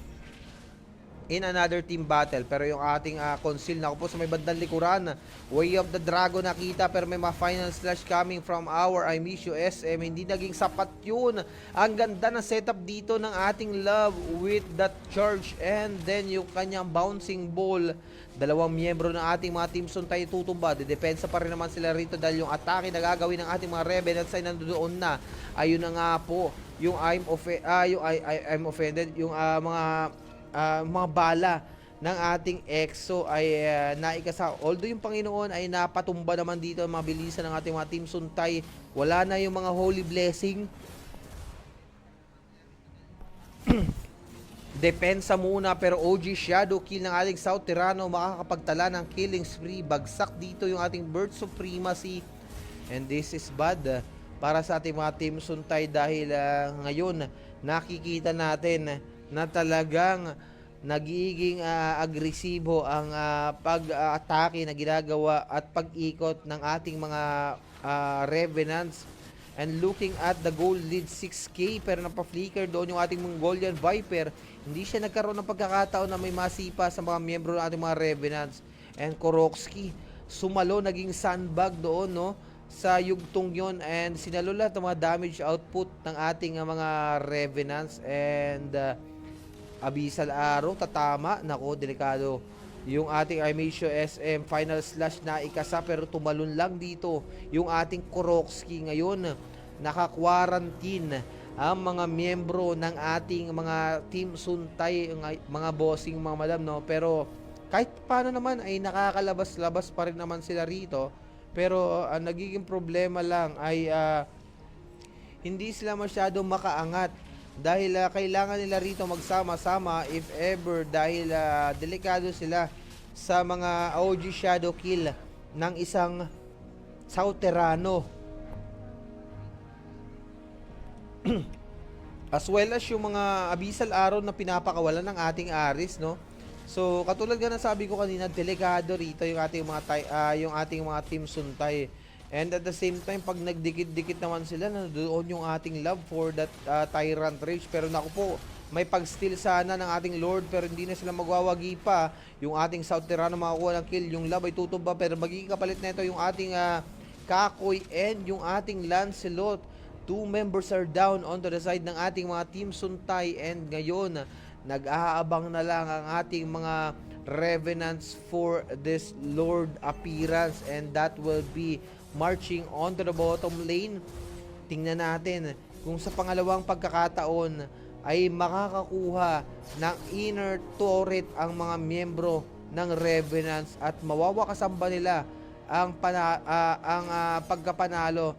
in another team battle. Pero yung ating conceal na po sa may bandang likuran, Way of the Dragon nakita, pero may mga final slash coming from our I Miss You SM. Hindi naging sapat yun. Ang ganda ng setup dito ng ating love with that charge, and then yung kanyang bouncing ball. Dalawang miyembro ng ating mga Team Suntay tutumba. Dedepensa pa rin naman sila rito dahil yung atake na gagawin ng ating mga Revenants ay nandoon na. Ayun na nga po yung I'm offended, yung mga bala ng ating EXO ay naikasa. Although yung Panginoon ay napatumba naman dito ang mabilisan ng ating mga Team Suntay, wala na yung mga holy blessing. Depensa muna, pero OG Shadow kill ng ating South Terrano makakapagtala ng killing spree. Bagsak dito yung ating Bird Supremacy, and this is bad para sa ating mga Team Suntay dahil ngayon nakikita natin na talagang nagiging agresibo ang pag-atake na ginagawa at pag-ikot ng ating mga Revenants. And looking at the goal lead 6k, pero napaflicker doon yung ating Mongolian Viper. Hindi siya nagkaroon ng pagkakataon na may masipa sa mga miyembro ng ating mga Revenants. And Korokski sumalo, naging sandbag doon, no, sa yugtong yon, and sinalo lahat ng mga damage output ng ating mga Revenants. And Abyssal Arrow tatama, nako, delikado yung ating Armatio SM. Final slash na ikasa, pero tumalon lang dito yung ating Korokski. Ngayon naka-quarantine ang mga miyembro ng ating mga Team Suntay, mga bossing, mga madam, no. Pero kahit paano naman ay nakakalabas-labas pa rin naman sila rito. Pero ang nagiging problema lang ay hindi sila masyado makaangat dahil kailangan nila rito magsama-sama if ever, dahil delikado sila sa mga OG Shadow kill ng isang South Terrano. As well as yung mga Abyssal Arrow na pinapakawalan ng ating Aris, no. So katulad nga ng sabi ko kanina, delikado rito yung ating mga Team Suntay. And at the same time, pag nagdikit-dikit naman sila, nandoon yung ating love for that Tyrant Rage. Pero naku po, may pag-steal sana ng ating Lord, pero hindi na sila magwawagi pa. Yung ating South Terrano makakuha ng kill, yung love ay tutumba, pero magiging kapalit na ito yung ating Kakoy and yung ating Lancelot. 2 members are down onto the side ng ating mga Team Suntay, and ngayon nag-aabang na lang ang ating mga Revenants for this Lord appearance, and that will be marching onto the bottom lane. Tingnan natin kung sa pangalawang pagkakataon ay makakakuha ng inner turret ang mga miyembro ng Revenants at mawawakasan ba nila ang pagkapanalo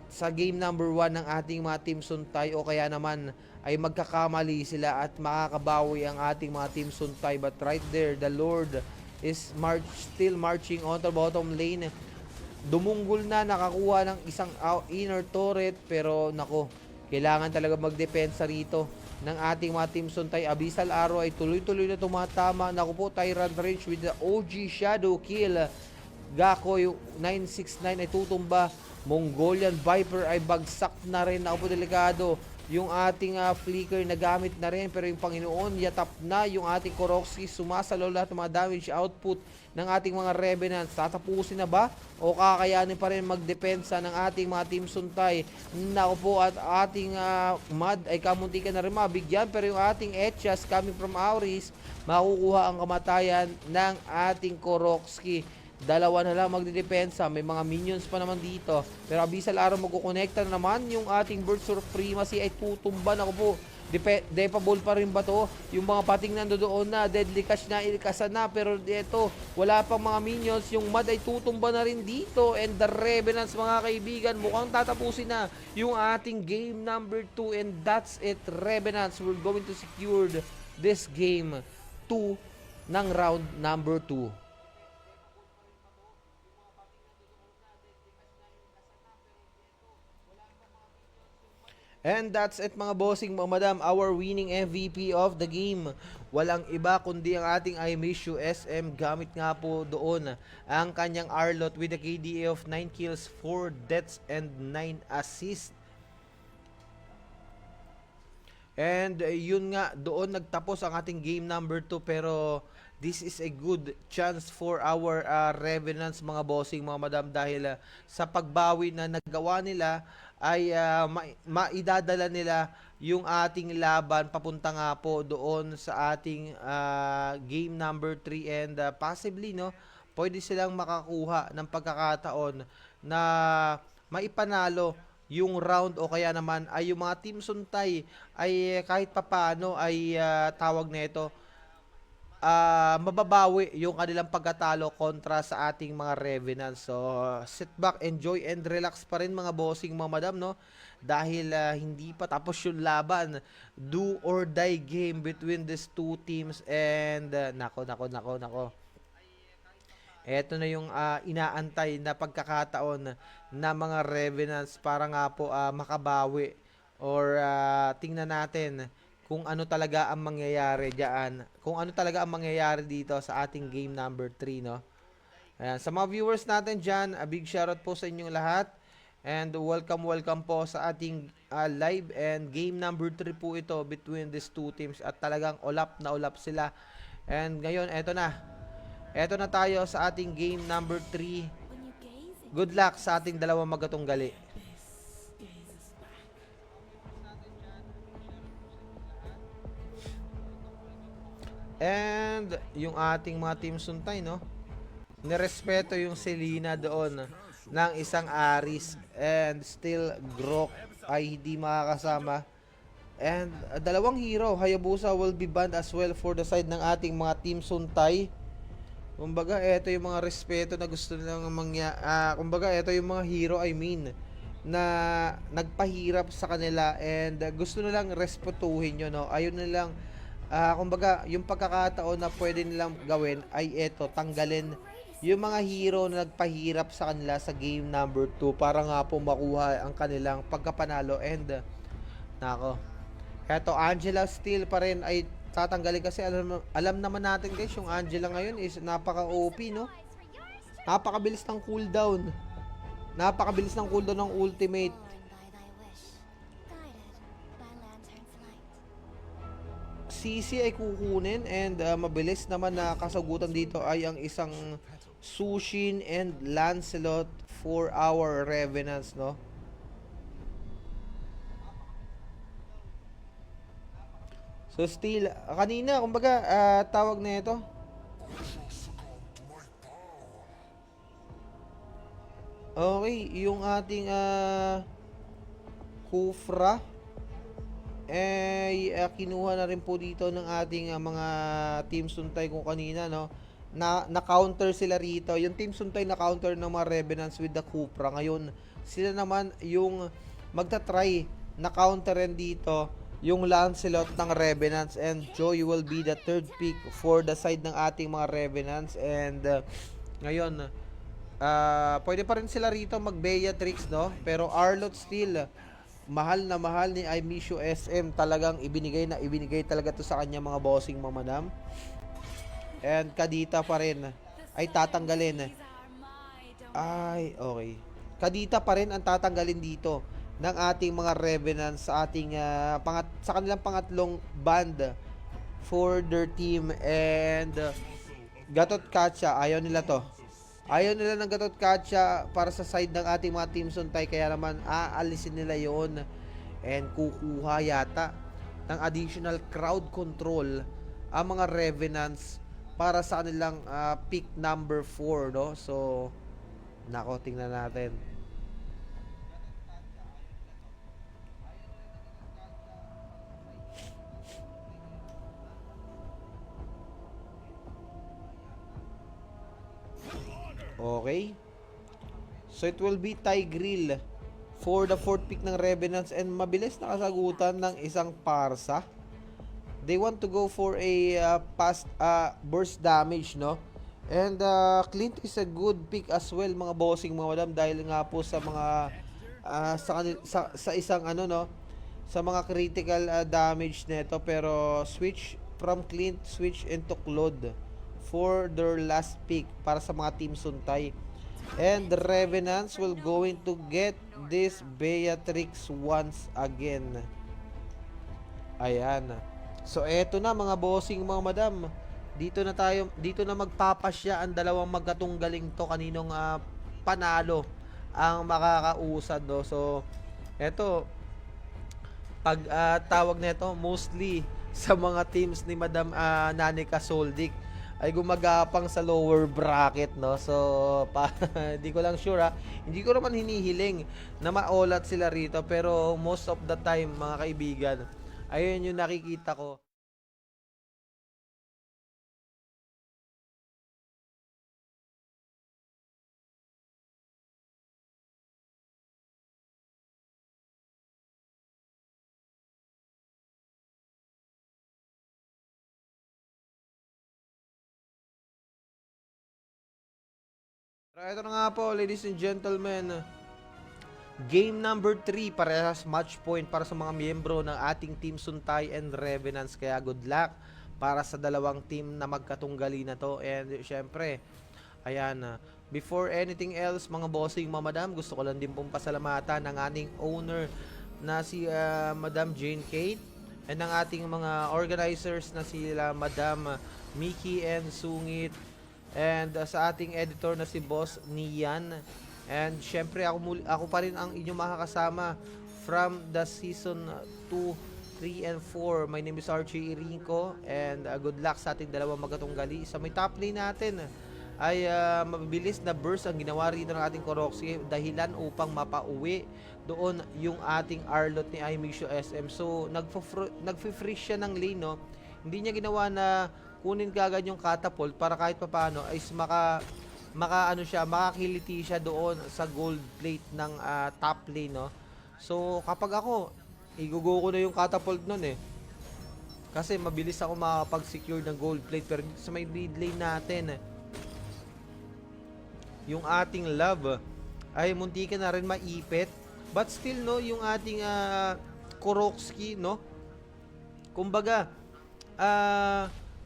sa game number 1 ng ating mga Team Suntay, o kaya naman ay magkakamali sila at makakabawi ang ating mga Team Suntay. But right there, the Lord is still marching on the bottom lane. Dumunggol na, nakakuha ng isang inner turret, pero nako, kailangan talaga magdepensa rito ng ating mga Team Suntay. Abyssal Arrow ay tuloy-tuloy na tumatama. Naku po, Tyrant Rage with the OG Shadow kill. Gakoy 969 ay tutumba. Mongolian Viper ay bagsak na rin. Naku po, delikado. Yung ating flicker na gamit na rin, pero yung Panginoon, yatap na yung ating Korokski, sumasalaw lahat ng mga damage output ng ating mga Revenants. Tatapusin na ba? O kakayanin pa rin magdepensa ng ating mga Team Suntay? Naku po, at ating Mud ay kamuntikan na rin mabigyan, pero yung ating Etchas coming from Auris, makukuha ang kamatayan ng ating Korokski. Dalawa na lang magdidepensa. May mga minions pa naman dito. Pero Abyssal Arrow magkukonekta na naman. Yung ating Burst Supremacy ay tutumban. Ako po, depable pa rin ba to? Yung mga pating nandoon na, Deadly Cash na, ilikasan na. Pero dito, wala pang mga minions. Yung Mud ay tutumba na rin dito. And the Revenants, mga kaibigan, mukhang tatapusin na yung ating game number 2. And that's it, Revenants. We're going to secure this game 2 ng round number 2. And that's it mga bossing, mga madam, our winning MVP of the game. Walang iba kundi ang ating Imishu SM, gamit nga po doon ang kanyang Arlot with a KDA of 9 kills, 4 deaths, and 9 assists. And yun nga, doon nagtapos ang ating game number 2, pero this is a good chance for our Revenants mga bossing, mga madam, dahil sa pagbawi na nagawa nila ay maidadala nila yung ating laban papunta nga po doon sa ating game number 3, and possibly pwede silang makakuha ng pagkakataon na maipanalo yung round, o kaya naman ay yung mga Team Suntay ay kahit papaano ay tawag nito, mababawi yung kanilang pagkatalo kontra sa ating mga Revenants. So, sit back, enjoy, and relax pa rin mga bossing, mga madam, dahil hindi pa tapos yung laban. Do or die game between these two teams, and nako. Eto na yung inaantay na pagkakataon na mga Revenants para nga po makabawi, or tingnan natin kung ano talaga ang mangyayari diyan. Kung ano talaga ang mangyayari dito sa ating game number 3, Ayan, sa mga viewers natin diyan, a big shoutout po sa inyong lahat. And welcome po sa ating live, and game number 3 po ito between these two teams, at talagang ulap na ulap sila. And ngayon, eto na. Eto na tayo sa ating game number 3. Good luck sa ating dalawang magatunggali. And yung ating mga Team Suntay, nirespeto yung Selena doon ng isang Aris, and still Grok ay hindi makakasama. And dalawang hero, Hayabusa will be banned as well for the side ng ating mga Team Suntay. Kumbaga, ito yung mga respeto na gusto nilang kumbaga, ito yung mga hero, na nagpahirap sa kanila, and gusto nilang respetuhin yun, Ayun nilang kumbaga, yung pagkakataon na pwede nilang gawin ay eto, tanggalin yung mga hero na nagpahirap sa kanila sa game number 2 para nga po makuha ang kanilang pagkapanalo. And nako, eto, Angela Steel pa rin ay tatanggalin, kasi alam naman natin guys, yung Angela ngayon is napaka OP, napakabilis ng cooldown ng ultimate. CC ay kukunin, and mabilis naman na kasagutan dito ay ang isang Sushin and Lancelot for our Revenants, So still, kanina, kumbaga, tawag na ito. Okay, yung ating Kufra kinuha na rin po dito ng ating mga Team Suntay kung kanina, na counter sila rito. Yung Team Suntay na counter ng mga Revenants with the Cupra. Ngayon, sila naman yung magta-try na counterin dito yung Lancelot ng Revenants, and Joy will be the third pick for the side ng ating mga Revenants. And ngayon, pwede pa rin sila rito mag Beatrix, pero Arlot still mahal na mahal ni Imishu SM. Talagang ibinigay talaga to sa kanya, mga bossing, mga madam. And Kadita pa rin ay tatanggalin. Ay, okay. Kadita pa rin ang tatanggalin dito ng ating mga Revenants sa ating sa kanilang pangatlong band for their team. And Gatot Kacha, ayaw nila to. Ayaw nila ng Gatot Kacha para sa side ng ating mga Team Suntay, kaya naman aalisin nila yon and kukuha yata ng additional crowd control ang mga Revenants para sa kanilang pick number 4, no? So, nako, tingnan natin. Okay. So it will be Tigreal for the 4th pick ng Revenants, and mabilis na kasagutan ng isang Parsa. They want to go for a fast burst damage, no? And Clint is a good pick as well, mga bossing, mga madam, dahil nga po sa mga sa isang ano, no, sa mga critical damage nito. Pero switch from Clint, switch into Claude for their last pick para sa mga Team Suntay. And the Revenants will going to get this Beatrix once again. Ayan. So eto na, mga bossing, mga madam. Dito na magpapasya ang dalawang magkatunggaling to, kaninong panalo ang makakausad, no. So eto, pag tawag nito mostly sa mga teams ni Madam Nanika Soldic ay gumagapang sa lower bracket, no. So hindi ko lang sure, hindi ko naman hinihiling na maolat sila rito, pero most of the time, mga kaibigan, ayun yung nakikita ko. Pero ito na nga po, ladies and gentlemen, game number 3, parehas match point para sa mga miyembro ng ating Team Suntay and Revenants. Kaya good luck para sa dalawang team na magkatunggali na to. And syempre, ayan, before anything else, mga bossing, mga madam, gusto ko lang din pong pasalamatan ng ating owner na si Madam Jane Kate, and ng ating mga organizers na sila Madam Mickey and Sungit, and sa ating editor na si Boss Nian. And syempre ako pa rin ang inyong makakasama from the season 2, 3, and 4. My name is Archie Irinco, and good luck sa ating dalawang magkatunggali. Sa may top lane natin ay mabilis na burst ang ginawa rito ng ating Koroxy, dahilan upang mapauwi doon yung ating Arlot ni Imisho SM. So nagfi-freeze siya ng lane, no. Hindi niya ginawa na kunin kagad yung catapult para kahit papaano ay makakiliti siya doon sa gold plate ng top lane, no. So kapag ako, igugo ko na yung catapult nun kasi mabilis ako makapag-secure ng gold plate. Pero sa may mid lane natin, yung ating love ay muntikan na rin maipit, but still, no, yung ating Koroxy, no, kumbaga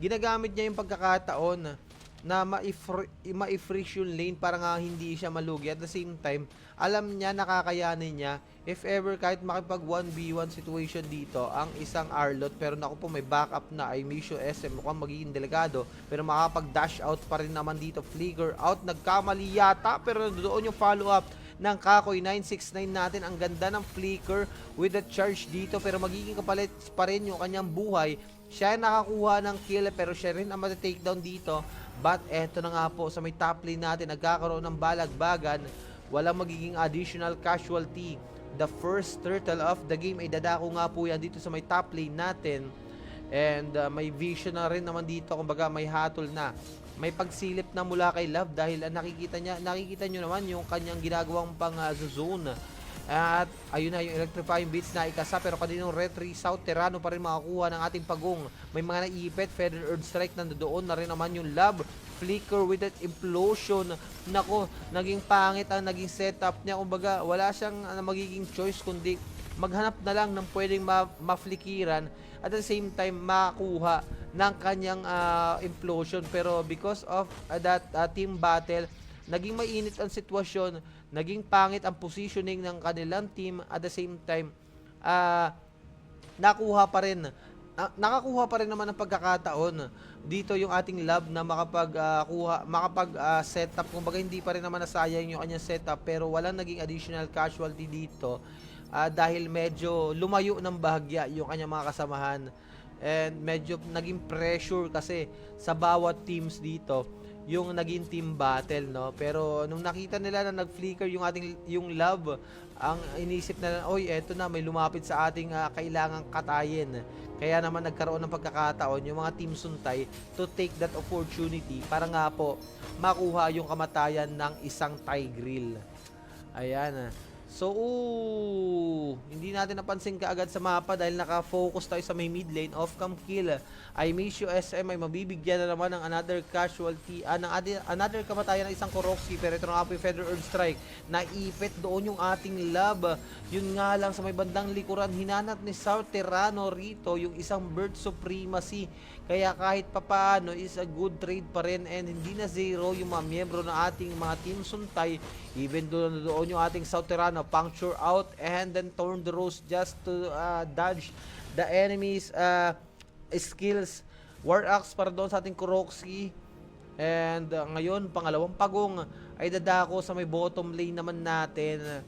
ginagamit niya yung pagkakataon na ma-freeze yung lane para nga hindi siya malugi. At the same time, alam niya, nakakayanin niya if ever kahit makipag 1v1 situation dito ang isang Arlot. Pero naku po, may backup na ay Misho SM, mukhang magiging delikado, pero makapag-dash out pa rin naman dito. Flicker out, nagkamali yata, pero doon yung follow-up ng Kakoy 969 natin. Ang ganda ng flicker with the charge dito, pero magiging kapalit pa rin yung kanyang buhay. Siya nakakuha ng kill, pero siya rin ang mata-takedown dito. But eto na nga po, sa may top lane natin, nagkakaroon ng balagbagan. Walang magiging additional casualty. The first turtle of the game ay dadako nga po yan dito sa may top lane natin. And may vision na rin naman dito, kumbaga may hatol na. May pagsilip na mula kay Love dahil nakikita nyo naman yung kanyang ginagawang pang zone. At ayun na yung electrifying beats na ikasa, pero kaninong retry South Terrano pa rin makakuha ng ating pagong. May mga naipit, Feather Earth Strike nandoon na rin naman yung Love. Flicker with that implosion. Nako, naging pangit ang naging setup niya. Kumbaga, wala siyang magiging choice kundi maghanap na lang ng pwedeng maflikiran at the same time makakuha ng kanyang implosion. Pero because of that team battle, naging mainit ang sitwasyon, naging pangit ang positioning ng kanilang team, at the same time, nakuha pa rin, nakakuha pa rin naman ng pagkakataon dito yung ating lab na makapag-setup. Kumbaga hindi pa rin naman nasayang yung kanyang setup, pero walang naging additional casualty dito dahil medyo lumayo ng bahagya yung kanyang mga kasamahan, and medyo naging pressure kasi sa bawat teams dito yung naging team battle, no? Pero nung nakita nila na nag-flicker yung lab, ang inisip na, oy, eto na, may lumapit sa ating kailangang katayin. Kaya naman nagkaroon ng pagkakataon yung mga team Suntay to take that opportunity para nga po makuha yung kamatayan ng isang Tigreal. Ayan. So, hindi natin napansin kaagad sa mapa dahil naka-focus tayo sa may mid lane. Off-cam kill. Amisio SM ay mabibigyan na naman ng another casualty, another kamatayan ng isang Korokski. Pero ito na nga po yung Feather Earth Strike. Naipit doon yung ating lab. Yun nga lang sa may bandang likuran, hinanap ni Sauterano rito yung isang Bird Supremacy. Kaya kahit papaano is a good trade pa rin, and hindi na zero yung mga miyembro ng ating mga team Suntay. Even doon yung ating Sauterano puncture out and then turn the rose just to dodge the enemy's skills. War Axe para doon sa ating Korokski. And ngayon, pangalawang pagong ay dadako sa may bottom lane naman natin.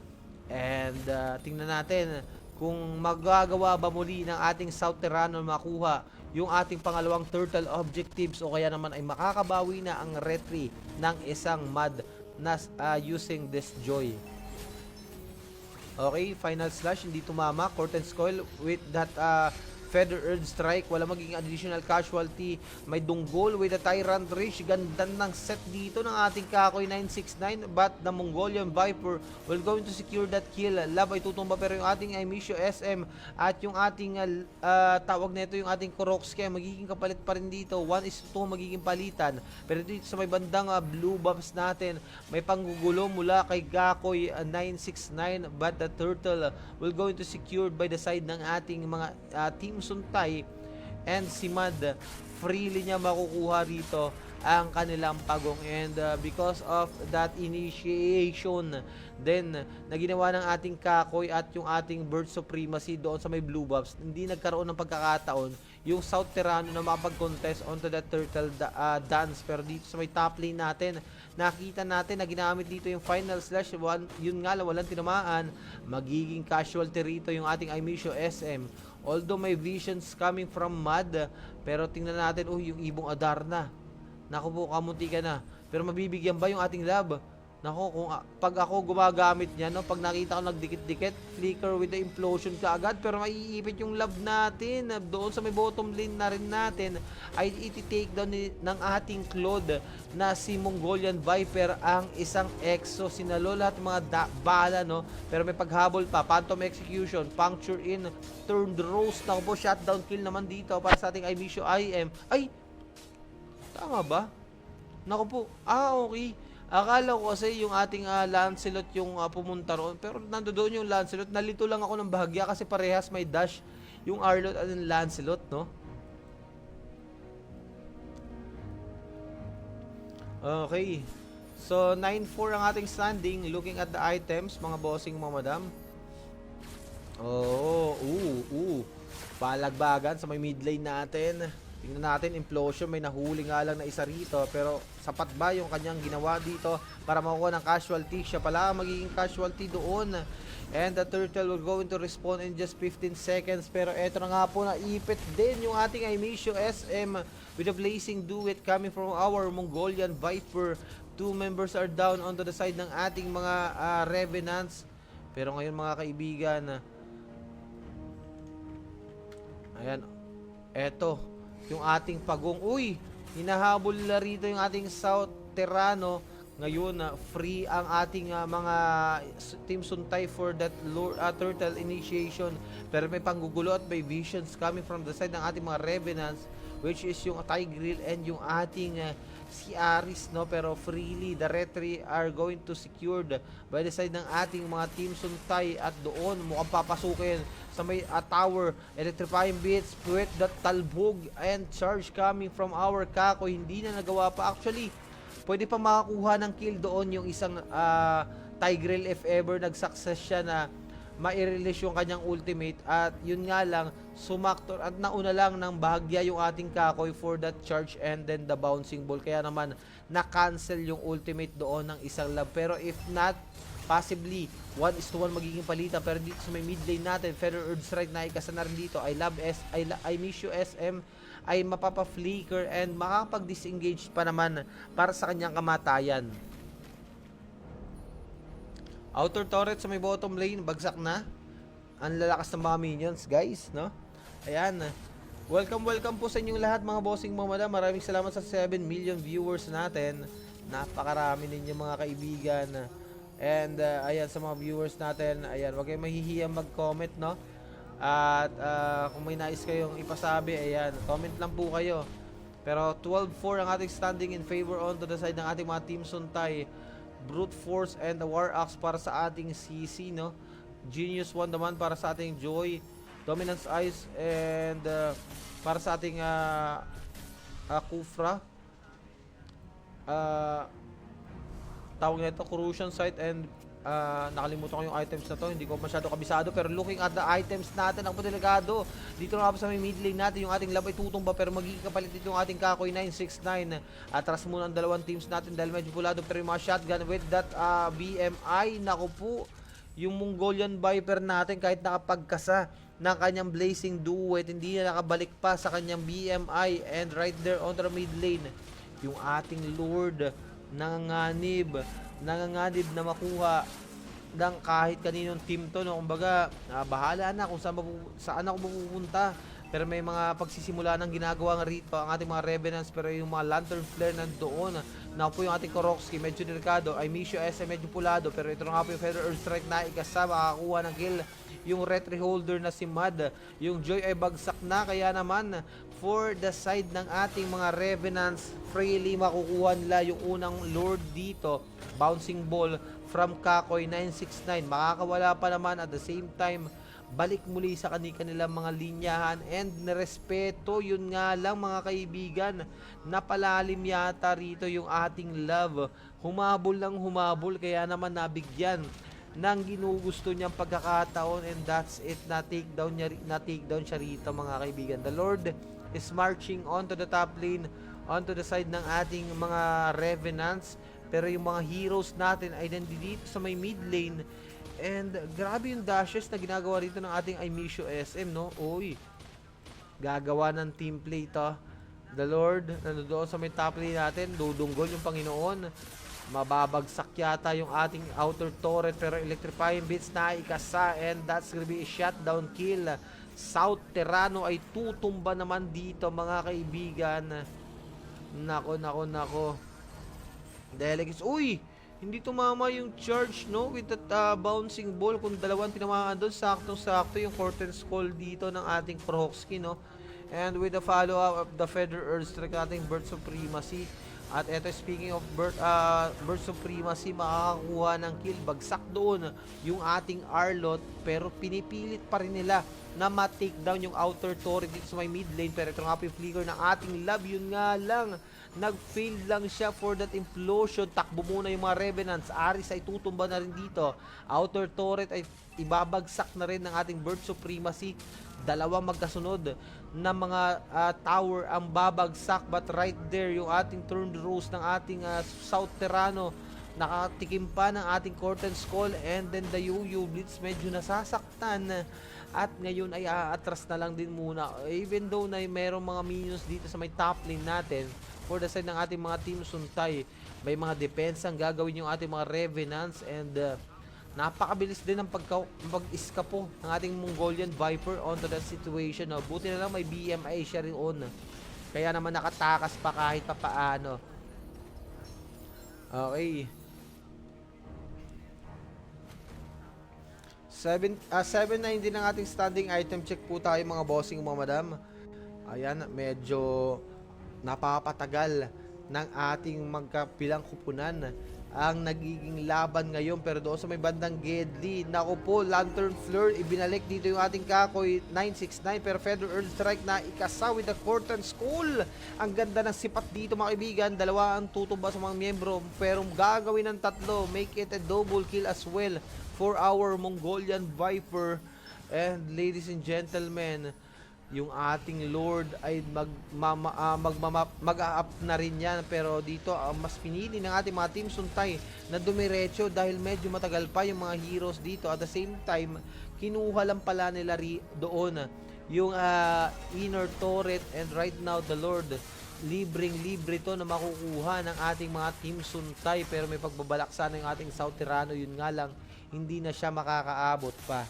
And tingnan natin kung magagawa ba muli ng ating Sauterano makuha yung ating pangalawang turtle objectives, o kaya naman ay makakabawi na ang retry ng isang mad na using this joy. Okay, final slash, hindi tumama. Corten's Coil with that Feather Earth Strike, wala magiging additional casualty. May Dunggol with a Tyrant Reach. Ganda ng set dito ng ating Kakoy 969, but the Mongolian Viper will going to secure that kill. Lab ay tutumba, pero yung ating Amisio SM at yung ating tawag nito, yung ating Korokski ay magiging kapalit pa rin dito. 1:2 magiging palitan. Pero dito sa may bandang blue buffs natin, may panggugulo mula kay Kakoy 969, but the turtle will going to secured by the side ng ating mga team Suntay, and si Mad freely niya makukuha rito ang kanilang pagong. And because of that initiation then na ginawa ng ating Kakoy at yung ating Bird Supremacy doon sa may blue buffs, hindi nagkaroon ng pagkakataon yung Sauterano na makapag-contest onto that turtle dance. Pero dito sa may top lane natin, nakita natin na ginamit dito yung final slash. Yun nga lang, walang tinamaan. Magiging casualty rito yung ating Amisio SM. Although may visions coming from Mad, pero tingnan natin, yung ibong Adarna. Naku po, kamunti ka na. Pero mabibigyan ba yung ating lab? Naku, kung pag ako gumagamit niya, no, pag nakita ko nagdikit-dikit, flicker with the implosion ka agad, pero maiipit yung lab natin. Doon sa may bottom lane na rin natin, ay iti-take down ng ating Claude na si Mongolian Viper ang isang EXO. Sinalo lahat ng mga bala, no, pero may paghabol pa. Phantom Execution, puncture in, turn the rose. Naku po, shutdown kill naman dito para sa ating Amisio IM. Ay, tama ba? Naku po, okay. Akala ko kasi yung ating Lancelot yung pumunta roon, pero nandoon yung Lancelot. Nalito lang ako ng bahagya kasi parehas may dash yung Arlot at yung Lancelot, no? Okay. So 9-4 ang ating standing. Looking at the items, mga bossing, mga madam. Palagbagan sa may mid lane natin. Tingnan natin, implosion, may nahuli nga lang na isa rito, pero sapat ba yung kanyang ginawa dito para makuha ng casualty? Siya pala magiging casualty doon. And the turtle will go into respawn in just 15 seconds. Pero eto na nga po, naipit din yung ating Amisio SM with a blazing duet coming from our Mongolian Viper. 2 members are down onto the side ng ating mga Revenants. Pero ngayon, mga kaibigan, ayan, eto yung ating pagong. Hinahabol nila rito yung ating Sauterano. Ngayon, free ang ating mga Team Suntay for that turtle initiation. Pero may panggugulo at may visions coming from the side ng ating mga Revenants, which is yung Tigreal and yung ating si Aris, no? Pero freely, the retry are going to secured by the side ng ating mga Team Suntay. At doon, mukhang papasukin sa may tower. Electrifying Beats with the talbog and charge coming from our Kakoy. Hindi na nagawa pa. Actually, pwede pa makakuha ng kill doon yung isang Tigreal if ever nag-success siya na ma-release yung kanyang ultimate. At yun nga lang, sumaktor at nauna lang ng bahagya yung ating Kakoy for that charge and then the bouncing ball. Kaya naman, na-cancel yung ultimate doon ng isang lab. Pero if not, possibly 1:1 magiging palitan. Pero dito sa may mid lane natin, Feather Urge Strike na ikasa na rin dito. I miss you SM ay mapapa-flicker and makakapag-disengage pa naman para sa kanyang kamatayan. Outer turret sa may bottom lane, bagsak na. Ang lalakas ng mga minions, guys, no? Ayan. Welcome po sa inyong lahat, mga bossing mga madam. Maraming salamat sa 7 million viewers natin. Napakarami ninyo mga kaibigan. And ayan, sa mga viewers natin, ayan, wag kayong mahihiyang mag-comment, no? At kung may nais kayong ipasabi, ayan, comment lang po kayo. Pero 12-4 ang ating standing in favor on to the side ng ating mga Team Suntay. Brute Force and the War Axe para sa ating CC, no? Genius 1 naman para sa ating Joy. Dominance Ice and para sa ating Kufra. Tawag na ito, Corrosion Sight and nakalimutan ko yung items na to, hindi ko masyado kabisado, pero looking at the items natin, ang delikado dito nga sa may mid lane natin, yung ating lab ay tutumba pero magiging kapalit dito yung ating Kakoy 969. Atras muna ang dalawang teams natin dahil medyo pulado, pero yung mga shotgun with that BMI, naku po, yung Mongolian Viper natin kahit nakapagkasa ng kanyang Blazing Duet, hindi na nakabalik pa sa kanyang BMI. And right there on the mid lane, yung ating Lord nanganganib na makuha ng kahit kaninong team to, no? Kumbaga, bahala na kung saan ako mapupunta. Pero may mga pagsisimula ng ginagawa nga rito ang ating mga Revenants, pero yung mga Lantern Flare nandoon. Na po yung ating Korokski, medyo delikado. I miss you SM, medyo pulado, pero ito na nga po yung Feather Earth Strike na ikasa, makakuha ng kill yung Retry Holder na si Mad. Yung Joy ay bagsak na, kaya naman for the side ng ating mga Revenants, freely makukuha nila yung unang Lord dito. Bouncing Ball from Kakoy 969, makakawala pa naman. At the same time, balik muli sa kanilang mga linyahan and nerespeto. Yun nga lang mga kaibigan, napalalim yata rito yung ating love. Humabol lang humabol, kaya naman nabigyan ng ginugusto niyang pagkakataon, and that's it. Na-takedown siya rito mga kaibigan. The Lord is marching onto the top lane, onto the side ng ating mga Revenants, pero yung mga heroes natin ay nandito sa may mid lane. And grabe yung dashes na ginagawa rito ng ating Imisho SM, no? Uy, gagawa ng team play to. The Lord, nandoon sa may top lane natin, dudunggol yung Panginoon. Mababagsak yata yung ating outer turret, pero electrifying bits na ikasa, and that's gonna be a shutdown kill. South Terrano ay tutumba naman dito mga kaibigan. Nako. Delegates, uy! Hindi tumama yung charge, no? With that bouncing ball. Kung dalawang tinamaan doon, saktong-sakto yung Corten's Call dito ng ating Proxki, no? And with the follow-up of the Feather Earth Strike, ating Bird Supremacy. At eto, speaking of Bird Supremacy, makakakuha ng kill. Bagsak doon yung ating Arlot, pero pinipilit pa rin nila na ma-take down yung outer turret dito sa may mid lane. Pero ito nga po yung flicker ng ating lab. Yun nga lang, nag-fail lang siya for that implosion. Takbo muna yung mga Revenants. Aris ay tutumba na rin dito. Outer turret ay ibabagsak na rin ng ating Bird Supremacy. Dalawang magkasunod na mga tower ang babagsak. But right there, yung ating Turned Rose ng ating South Terrano, nakatikim pa ng ating Corten's Call, and then the Yo-Yo Blitz medyo nasasaktan. At ngayon ay aatras na lang din muna. Even though na merong mga minions dito sa may top lane natin, for the side ng ating mga Team Suntay, may mga depensang gagawin yung ating mga Revenants, and napakabilis din ang pag-iskapo ng ating Mongolian Viper onto that situation. No? Buti na lang may BMI siya rin on. Kaya naman nakatakas pa kahit pa paano. Okay. 790 ng ating standing item check po tayo mga bossing mga madam. Ayan, medyo napapatagal ng ating magkapilang kupunan. ang nagiging laban ngayon. Pero doon sa may bandang Gedli, naku po, Lantern Flare, ibinalik dito yung ating Kakoy 969, pero Feather Earth Strike na ikasa with the Corten Skull. Ang ganda ng sipat dito mga kaibigan, dalawa ang tutumba sa mga miyembro, pero gagawin ng tatlo, make it a double kill as well for our Mongolian Viper. And ladies and gentlemen, yung ating Lord ay mag-a-up na rin yan. Pero dito, mas pinili ng ating mga Team Suntay na dumiretso dahil medyo matagal pa yung mga heroes dito. At the same time, kinuha lang pala nila doon yung inner turret. And right now, the Lord, libreng-libre to na makukuha ng ating mga Team Suntay. Pero may pagbabalak sana yung ating South Tirano. Yun nga lang, hindi na siya makakaabot pa.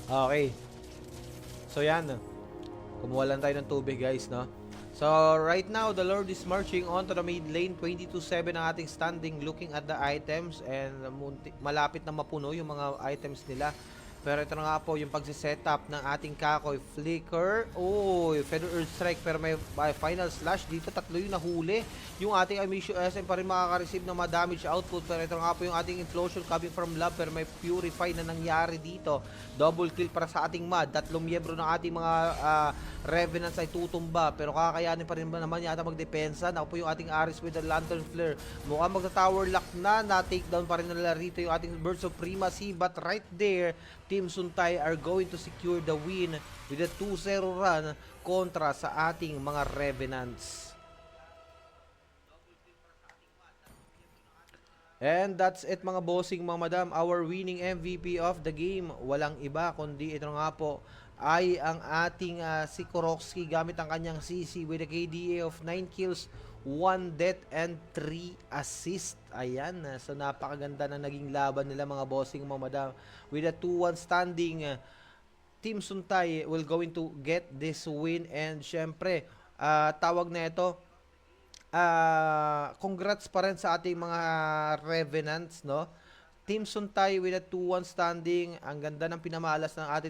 Okay. So yan. Kumuha lang tayo ng tubig guys, no? So right now, the Lord is marching on to the mid lane. 22-7 ang ating standing looking at the items. And malapit na mapuno yung mga items nila. Pero ito na nga po yung pagsisetup ng ating Kakoy. Flicker. Oh, Feather Earth Strike. Pero may final slash dito. Tatlo yung nahuli. Yung ating Amisho SM pa rin makaka-receive ng mga damage output. Pero ito nga po yung ating Implosion coming from lab. Pero may Purify na nangyari dito. Double kill para sa ating Mad. Tatlong miyembro ng ating mga Revenants ay tutumba. Pero kakayanin pa rin naman yata magdepensa. Naku po yung ating Aris with the Lantern Flare. Mukhang magta-tower lock na. Na-takedown pa rin nila rito yung ating Birds of Primacy. But right there, Team Suntay are going to secure the win with a 2-0 run kontra sa ating mga Revenants. And that's it mga bossing, mga madam. Our winning MVP of the game, walang iba kundi ito nga po ay ang ating si Korokski gamit ang kanyang CC with a KDA of 9 kills, 1 death and 3 assist. Ayan, so napakaganda na naging laban nila mga bossing, mga madam. With a 2-1 standing, Team Suntay will going to get this win. And syempre, tawag na ito, congrats pa rin sa ating mga Revenants, no? Team Suntay with a 2-1 standing. Ang ganda ng pinamalas ng ating